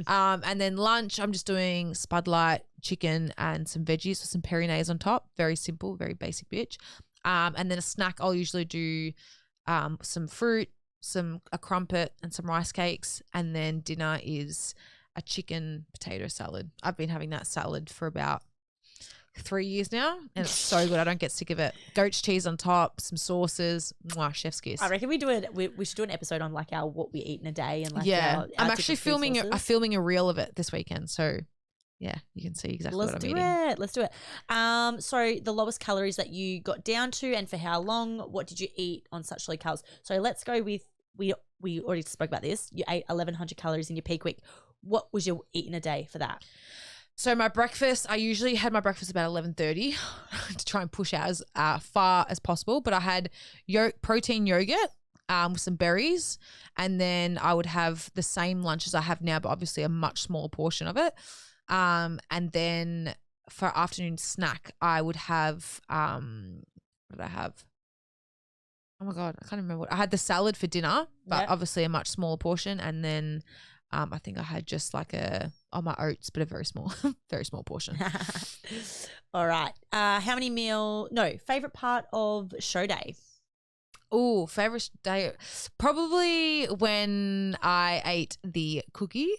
Speaker 2: And then lunch, I'm just doing Spud Light, chicken, and some veggies with some peri-nays on top. Very simple, very basic bitch. And then a snack, I'll usually do some fruit, a crumpet, and some rice cakes. And then dinner is a chicken potato salad. I've been having that salad for about 3 years now, and it's so good. I don't get sick of it. Goat's cheese on top, some sauces. Mwah, chef's kiss.
Speaker 1: I reckon we should do an episode on like our what we eat in a day and like our
Speaker 2: I'm actually
Speaker 1: different food sources.
Speaker 2: filming a reel of it this weekend. So yeah, you can see exactly what I'm eating.
Speaker 1: Let's do it. So the lowest calories that you got down to and for how long? What did you eat on such low calories? So let's go with we already spoke about this. You ate 1,100 calories in your peak week. What was your eat in a day for that?
Speaker 2: So my breakfast, I usually had my breakfast about 11:30 to try and push out as far as possible. But I had protein yogurt with some berries, and then I would have the same lunch as I have now, but obviously a much smaller portion of it. And then for afternoon snack, I would have what did I have? Oh my God, I can't remember what I had. The salad for dinner, but obviously a much smaller portion, and then I think I had just like my oats, but a very small, very small portion.
Speaker 1: All right. Favorite part of show day?
Speaker 2: Oh, favorite day, probably when I ate the cookie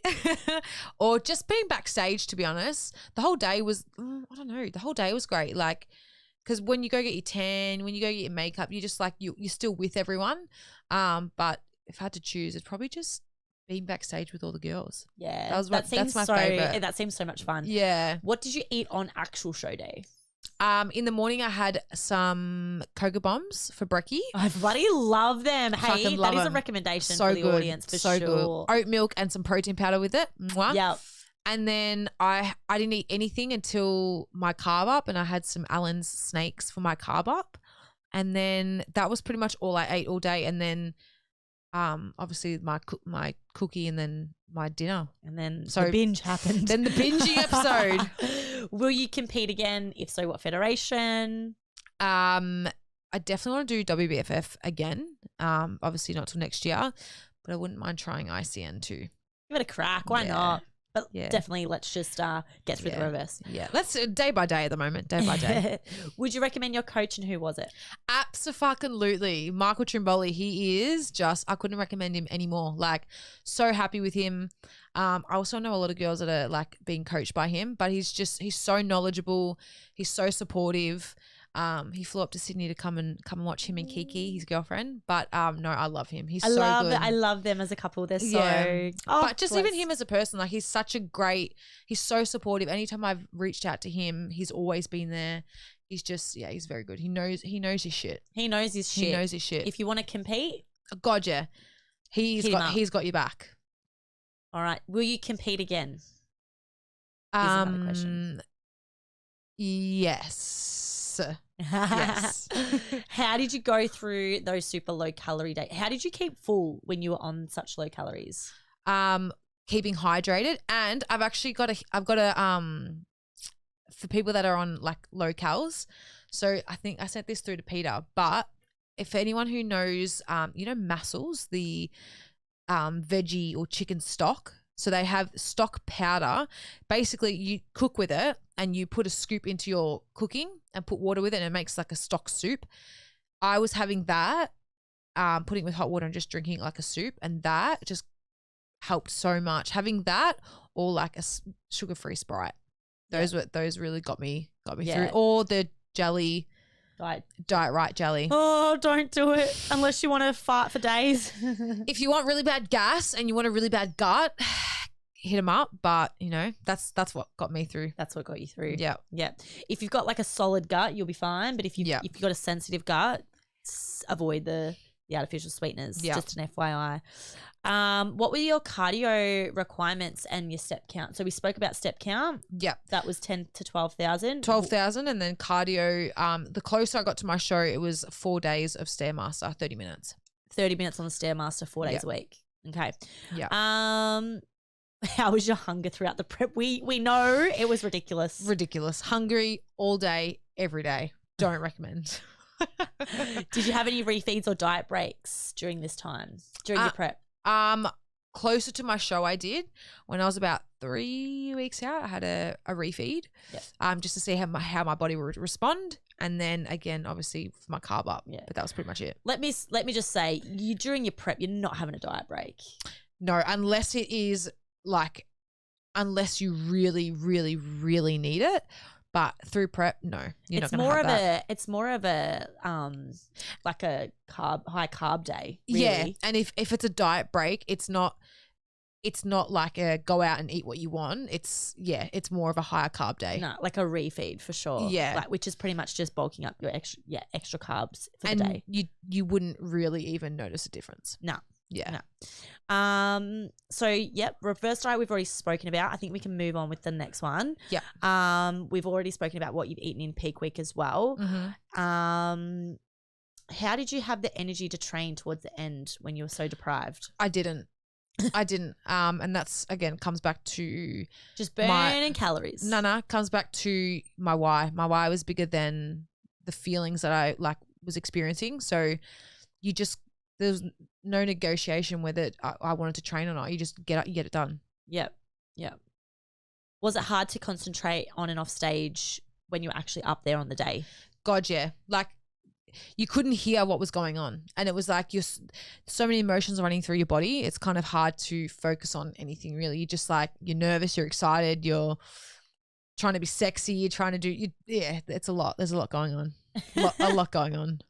Speaker 2: or just being backstage, to be honest. The whole day was, I don't know, the whole day was great. Like, because when you go get your tan, when you go get your makeup, you just like, you're still with everyone. But if I had to choose, it's probably just being backstage with all the girls.
Speaker 1: Yeah.
Speaker 2: That's my favorite.
Speaker 1: That seems so much fun.
Speaker 2: Yeah.
Speaker 1: What did you eat on actual show day?
Speaker 2: In the morning I had some cocoa bombs for brekkie.
Speaker 1: I bloody love them. Hey,
Speaker 2: Fucking love
Speaker 1: that is a
Speaker 2: them.
Speaker 1: recommendation
Speaker 2: So
Speaker 1: for the
Speaker 2: good.
Speaker 1: audience for
Speaker 2: So
Speaker 1: sure.
Speaker 2: good. Oat milk and some protein powder with it. Mwah.
Speaker 1: Yep.
Speaker 2: And then I didn't eat anything until my carb up, and I had some Allen's snakes for my carb up. And then that was pretty much all I ate all day. And then obviously my cookie and then my dinner.
Speaker 1: And then the binge happened.
Speaker 2: Then the binging episode.
Speaker 1: Will you compete again? If so, what federation?
Speaker 2: I definitely want to do WBFF again. Obviously not till next year, but I wouldn't mind trying ICN too.
Speaker 1: Give it a crack. Why not? But
Speaker 2: Yeah.
Speaker 1: definitely let's just get through the reverse.
Speaker 2: Yeah. Let's day by day at the moment. Day by day.
Speaker 1: Would you recommend your coach, and who was it?
Speaker 2: Abso-fucking-lutely. Michael Trimboli. He is just, I couldn't recommend him anymore. Like, so happy with him. I also know a lot of girls that are like being coached by him, but he's so knowledgeable. He's so supportive. He flew up to Sydney to come and watch him and Kiki, his girlfriend. But no, I love him. He's so good.
Speaker 1: I love them as a couple. They're so.
Speaker 2: Yeah.
Speaker 1: Oh,
Speaker 2: but just even him as a person, like he's so supportive. Anytime I've reached out to him, he's always been there. He's just, he's very good. He knows his shit.
Speaker 1: He knows his shit.
Speaker 2: He knows his shit.
Speaker 1: If you want to compete,
Speaker 2: God, yeah, he's got your back.
Speaker 1: All right. Will you compete again? Here's another question.
Speaker 2: Yes. Yes.
Speaker 1: How did you go through those super low calorie days? How did you keep full when you were on such low calories?
Speaker 2: Keeping hydrated, and I've got a for people that are on like low calories. So I think I sent this through to Peter, but if anyone who knows, Mussels, the veggie or chicken stock. So they have stock powder. Basically, you cook with it and you put a scoop into your cooking and put water with it, and it makes like a stock soup. I was having that, putting it with hot water and just drinking it like a soup, and that just helped so much. Having that or like a sugar-free Sprite. Those really got me through. Or the jelly. Diet Right jelly.
Speaker 1: Oh, don't do it unless you want to fart for days.
Speaker 2: If you want really bad gas and you want a really bad gut, hit them up. But that's what got me through.
Speaker 1: That's what got you through.
Speaker 2: Yeah.
Speaker 1: Yeah. If you've got like a solid gut, you'll be fine. But if you've got a sensitive gut, avoid the artificial sweeteners.
Speaker 2: Yeah.
Speaker 1: Just an FYI. What were your cardio requirements and your step count? So we spoke about step count.
Speaker 2: Yep.
Speaker 1: That was 10 to 12,000.
Speaker 2: 12,000, and then cardio. The closer I got to my show, it was 4 days of Stairmaster, 30 minutes.
Speaker 1: 30 minutes on the Stairmaster, 4 days a week. Okay.
Speaker 2: Yeah.
Speaker 1: How was your hunger throughout the prep? We know it was ridiculous.
Speaker 2: Ridiculous. Hungry all day, every day. Don't recommend.
Speaker 1: Did you have any refeeds or diet breaks during this time, during your prep?
Speaker 2: Closer to my show I did. When I was about 3 weeks out, I had a refeed.
Speaker 1: Yep.
Speaker 2: Just to see how my body would respond. And then again, obviously for my carb up. Yeah. But that was pretty much it.
Speaker 1: Let me just say, during your prep, you're not having a diet break.
Speaker 2: No, unless it is like unless you really, really, really need it. But through prep, no, you're not
Speaker 1: It's
Speaker 2: going to
Speaker 1: more
Speaker 2: have
Speaker 1: of
Speaker 2: that.
Speaker 1: it's more of a like a high carb day. Really.
Speaker 2: Yeah, and if it's a diet break, it's not like a go out and eat what you want. It's more of a higher carb day.
Speaker 1: No, like a refeed for sure.
Speaker 2: Yeah.
Speaker 1: Like, which is pretty much just bulking up your extra carbs for
Speaker 2: and
Speaker 1: the day.
Speaker 2: you wouldn't really even notice a difference.
Speaker 1: No.
Speaker 2: Yeah.
Speaker 1: No. So yep, reverse diet we've already spoken about. I think we can move on with the next one.
Speaker 2: Yeah.
Speaker 1: We've already spoken about what you've eaten in peak week as well.
Speaker 2: Mm-hmm.
Speaker 1: How did you have the energy to train towards the end when you were so deprived?
Speaker 2: I didn't. And that's again comes back to
Speaker 1: Just burning calories.
Speaker 2: No, comes back to my why. My why was bigger than the feelings that I was experiencing. So there's no negotiation whether I wanted to train or not. You just get it done.
Speaker 1: Yep. Was it hard to concentrate on and off stage when you were actually up there on the day?
Speaker 2: God, yeah. You couldn't hear what was going on, and it was like so many emotions running through your body. It's kind of hard to focus on anything really. You just you're nervous, you're excited, you're trying to be sexy, you're trying to do. It's a lot. There's a lot going on. A lot going on.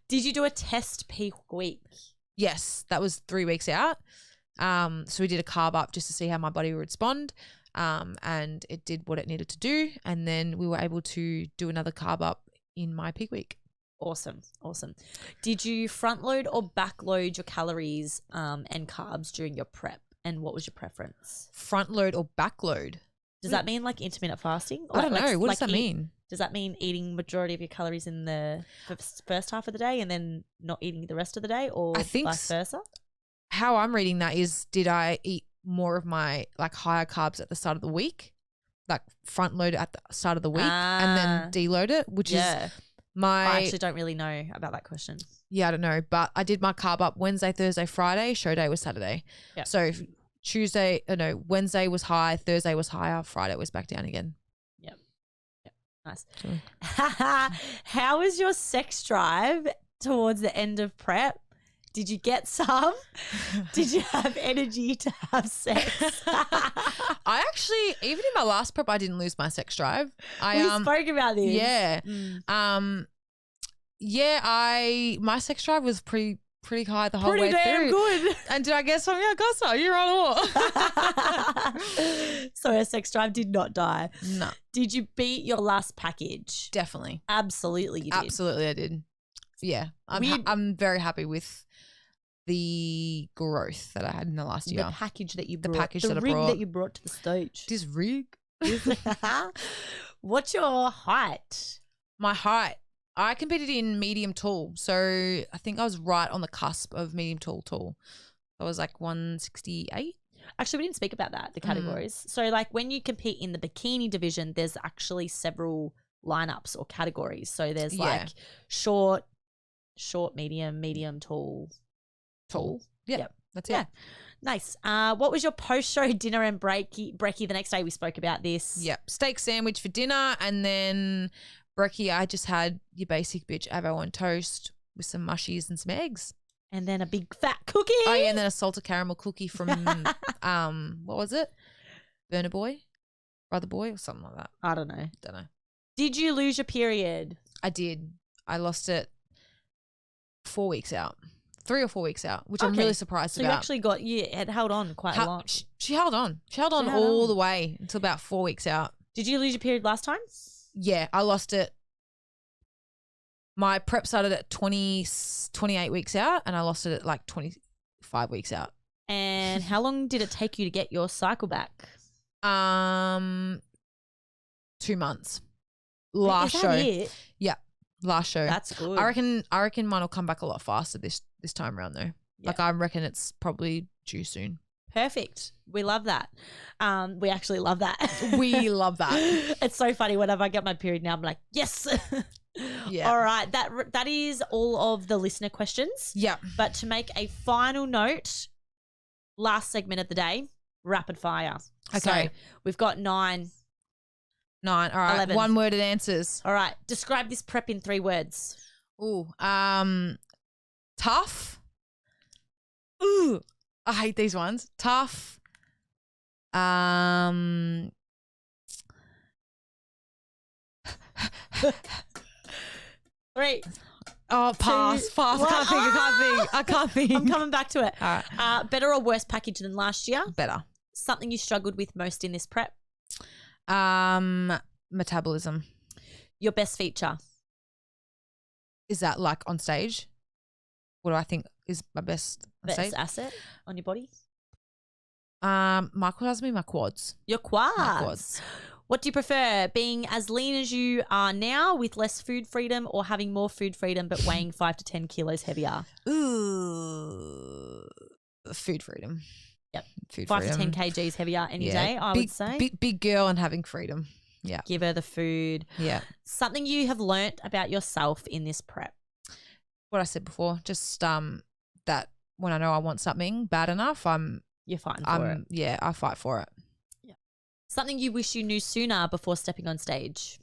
Speaker 1: Did you do a test peak week?
Speaker 2: Yes, that was 3 weeks out. So we did a carb up just to see how my body would respond. And it did what it needed to do, and then we were able to do another carb up in my peak week.
Speaker 1: Awesome. Did you front load or back load your calories and carbs during your prep? And what was your preference?
Speaker 2: Front load or back load?
Speaker 1: Does that mean like intermittent fasting?
Speaker 2: I don't know. What does that mean?
Speaker 1: Does that mean eating majority of your calories in the first half of the day and then not eating the rest of the day, or
Speaker 2: I think
Speaker 1: vice versa?
Speaker 2: How I'm reading that is, did I eat more of my higher carbs at the start of the week, front load at the start of the week and then deload it, which is
Speaker 1: I actually don't really know about that question.
Speaker 2: Yeah, I don't know. But I did my carb up Wednesday, Thursday, Friday. Show day was Saturday.
Speaker 1: Yep.
Speaker 2: So Wednesday was high, Thursday was higher, Friday was back down again.
Speaker 1: Yep. Nice. How was your sex drive towards the end of prep? Did you get some? Did you have energy to have sex?
Speaker 2: I actually, even in my last prep, I didn't lose my sex drive.
Speaker 1: We spoke about this.
Speaker 2: Yeah. My sex drive was pretty high the whole way through.
Speaker 1: Pretty damn good.
Speaker 2: And did I get some? Yeah, I got some. You're on all.
Speaker 1: So her sex drive did not die.
Speaker 2: No.
Speaker 1: Did you beat your last package?
Speaker 2: Definitely.
Speaker 1: Absolutely you did.
Speaker 2: Absolutely I did. Yeah. I'm very happy with the growth that I had in the last year.
Speaker 1: The package that you brought.
Speaker 2: The package that I
Speaker 1: rig
Speaker 2: brought.
Speaker 1: that you brought to the stage.
Speaker 2: This rig?
Speaker 1: What's your height?
Speaker 2: My height. I competed in medium tall. So I think I was right on the cusp of medium tall. I was 168.
Speaker 1: Actually, we didn't speak about that, the categories. So when you compete in the bikini division, there's actually several lineups or categories. So there's short, medium, tall.
Speaker 2: Yeah.
Speaker 1: Yep.
Speaker 2: That's it.
Speaker 1: Nice. What was your post-show dinner and brekkie the next day? We spoke about this.
Speaker 2: Yep. Steak sandwich for dinner, and then brekkie, I just had your basic bitch avo on toast with some mushies and some eggs.
Speaker 1: And then a big fat cookie.
Speaker 2: Oh, yeah, and then a salted caramel cookie from, what was it? Burner Boy? Brother Boy or something like that.
Speaker 1: I don't know.
Speaker 2: Did
Speaker 1: you lose your period?
Speaker 2: I did. I lost it 4 weeks out. 3 or 4 weeks out, which I'm really surprised about.
Speaker 1: So you actually it held on quite a lot.
Speaker 2: She held on. She held on all the way until about 4 weeks out.
Speaker 1: Did you lose your period last time?
Speaker 2: Yeah, I lost it. My prep started at 28 weeks out, and I lost it at 25 weeks out.
Speaker 1: And how long did it take you to get your cycle back?
Speaker 2: 2 months. Last show.
Speaker 1: It?
Speaker 2: Yeah, last show.
Speaker 1: That's good.
Speaker 2: I reckon mine will come back a lot faster this time around though. Yeah. I reckon it's probably due soon.
Speaker 1: Perfect. We love that. We actually love that.
Speaker 2: We love that.
Speaker 1: It's so funny. Whenever I get my period now, I'm like, yes.
Speaker 2: Yeah.
Speaker 1: All right. That is all of the listener questions.
Speaker 2: Yeah.
Speaker 1: But to make a final note, last segment of the day, rapid fire.
Speaker 2: Okay.
Speaker 1: So we've got 9.
Speaker 2: All right.
Speaker 1: 11.
Speaker 2: One-worded answers.
Speaker 1: All right. Describe this prep in 3 words.
Speaker 2: Ooh. Tough. Ooh. I hate these ones. Tough.
Speaker 1: Three.
Speaker 2: Oh, pass.
Speaker 1: What?
Speaker 2: I can't think.
Speaker 1: I'm coming back to it.
Speaker 2: All right.
Speaker 1: Better or worse package than last year?
Speaker 2: Better.
Speaker 1: Something you struggled with most in this prep?
Speaker 2: Metabolism.
Speaker 1: Your best feature?
Speaker 2: Is that like on stage? What do I think is my best on
Speaker 1: Best
Speaker 2: stage?
Speaker 1: asset on your body?
Speaker 2: Michael tells me my quads.
Speaker 1: Your quads.
Speaker 2: My quads.
Speaker 1: What do you prefer, being as lean as you are now with less food freedom, or having more food freedom but weighing 5 to 10 kilos heavier?
Speaker 2: Ooh, food freedom.
Speaker 1: Yep.
Speaker 2: Food
Speaker 1: 5
Speaker 2: freedom.
Speaker 1: to 10 kgs heavier any day, I would say.
Speaker 2: Big girl and having freedom. Yeah.
Speaker 1: Give her the food.
Speaker 2: Yeah.
Speaker 1: Something you have learnt about yourself in this prep?
Speaker 2: What I said before, just that when I know I want something bad enough,
Speaker 1: You're fighting for it.
Speaker 2: Yeah, I fight for it.
Speaker 1: Something you wish you knew sooner before stepping on stage?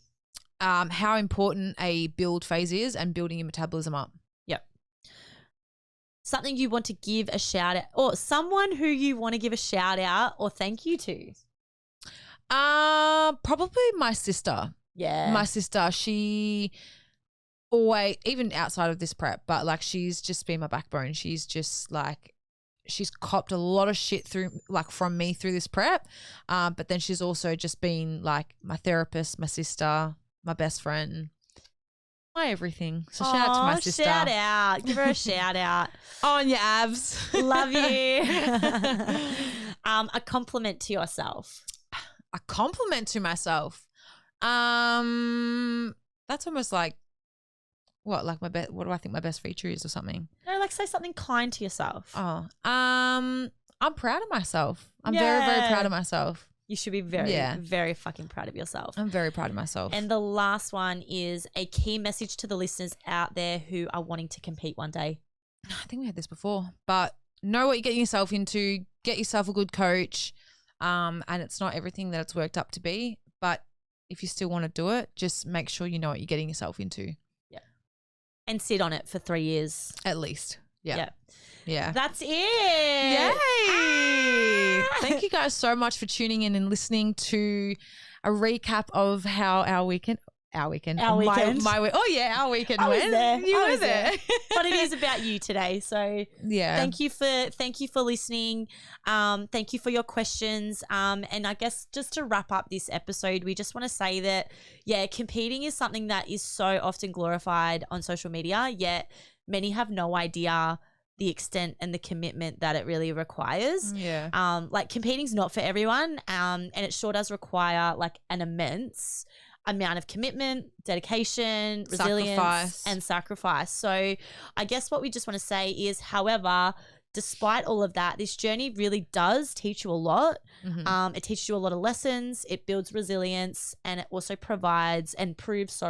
Speaker 2: How important a build phase is and building your metabolism up.
Speaker 1: Yep. Something you want to give a shout out, or someone who you want to give a shout out or thank you to?
Speaker 2: Probably my sister.
Speaker 1: Yeah.
Speaker 2: My sister, she always, even outside of this prep, but like she's just been my backbone. She's just like, she's copped a lot of shit from me through this prep. But then she's also just been like my therapist, my sister, my best friend, my everything. So shout out to my sister.
Speaker 1: Shout out. Give her a shout out.
Speaker 2: On your abs.
Speaker 1: Love you. A compliment to yourself.
Speaker 2: A compliment to myself. That's almost like what do I think my best feature is or something?
Speaker 1: No, like say something kind to yourself.
Speaker 2: Oh, I'm proud of myself. I'm very, very proud of myself.
Speaker 1: You should be very, very fucking proud of yourself.
Speaker 2: I'm very proud of myself.
Speaker 1: And the last one is a key message to the listeners out there who are wanting to compete one day.
Speaker 2: I think we had this before, but know what you're getting yourself into. Get yourself a good coach. And it's not everything that it's worked up to be, but if you still want to do it, just make sure you know what you're getting yourself into.
Speaker 1: Yeah. And sit on it for 3 years.
Speaker 2: At least. Yeah.
Speaker 1: Yeah.
Speaker 2: Yeah.
Speaker 1: That's it.
Speaker 2: Yay. Thank you guys so much for tuning in and listening to a recap of how our weekend. My weekend. Oh yeah, our weekend
Speaker 1: I was
Speaker 2: went.
Speaker 1: there.
Speaker 2: You
Speaker 1: I
Speaker 2: were
Speaker 1: was
Speaker 2: there.
Speaker 1: But it is about you today. So
Speaker 2: yeah.
Speaker 1: thank you for listening. Thank you for your questions. And I guess just to wrap up this episode, we just want to say that, competing is something that is so often glorified on social media, yet many have no idea the extent and the commitment that it really requires.
Speaker 2: Yeah.
Speaker 1: Like competing's not for everyone. And it sure does require like an immense amount of commitment, dedication, resilience, and sacrifice. So I guess what we just want to say is, however, despite all of that, this journey really does teach you a lot.
Speaker 2: Mm-hmm.
Speaker 1: It teaches you a lot of lessons. It builds resilience, and it also provides and proves,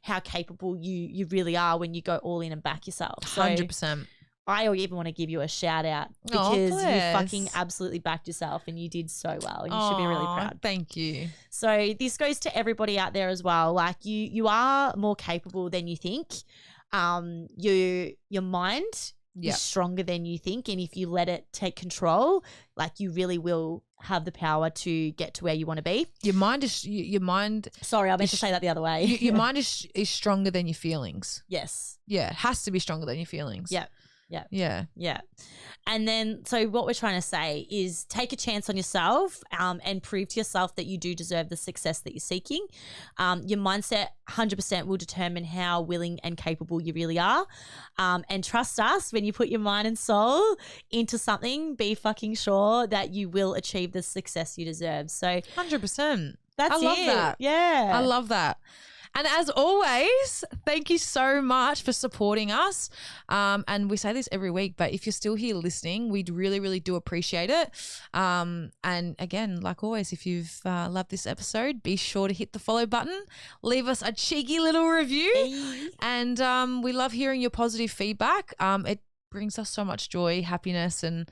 Speaker 1: how capable you really are when you go all in and back yourself. So
Speaker 2: 100%.
Speaker 1: I even want to give you a shout out because you fucking absolutely backed yourself and you did so well. And you should be really proud.
Speaker 2: Thank you.
Speaker 1: So this goes to everybody out there as well. Like you are more capable than you think. Your mind is stronger than you think. And if you let it take control, like you really will have the power to get to where you want to be.
Speaker 2: Your mind.
Speaker 1: Sorry, I meant to say that the other way.
Speaker 2: Your mind is stronger than your feelings.
Speaker 1: Yes.
Speaker 2: Yeah, it has to be stronger than your feelings.
Speaker 1: Yeah.
Speaker 2: Yeah.
Speaker 1: And then, so what we're trying to say is take a chance on yourself and prove to yourself that you do deserve the success that you're seeking. Your mindset 100% will determine how willing and capable you really are. And trust us, when you put your mind and soul into something, be fucking sure that you will achieve the success you deserve. So
Speaker 2: 100%.
Speaker 1: That's
Speaker 2: I love that.
Speaker 1: Yeah.
Speaker 2: I love that. And as always, thank you so much for supporting us. And we say this every week, but if you're still here listening, we really, really do appreciate it. And again, like always, if you've loved this episode, be sure to hit the follow button, leave us a cheeky little review.
Speaker 1: Hey.
Speaker 2: And we love hearing your positive feedback. It brings us so much joy, happiness, and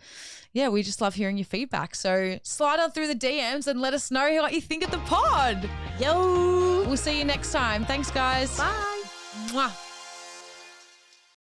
Speaker 2: we just love hearing your feedback. So slide on through the DMs and let us know what you think of the pod.
Speaker 1: Yo.
Speaker 2: We'll see you next time. Thanks, guys.
Speaker 1: Bye.
Speaker 2: Mwah.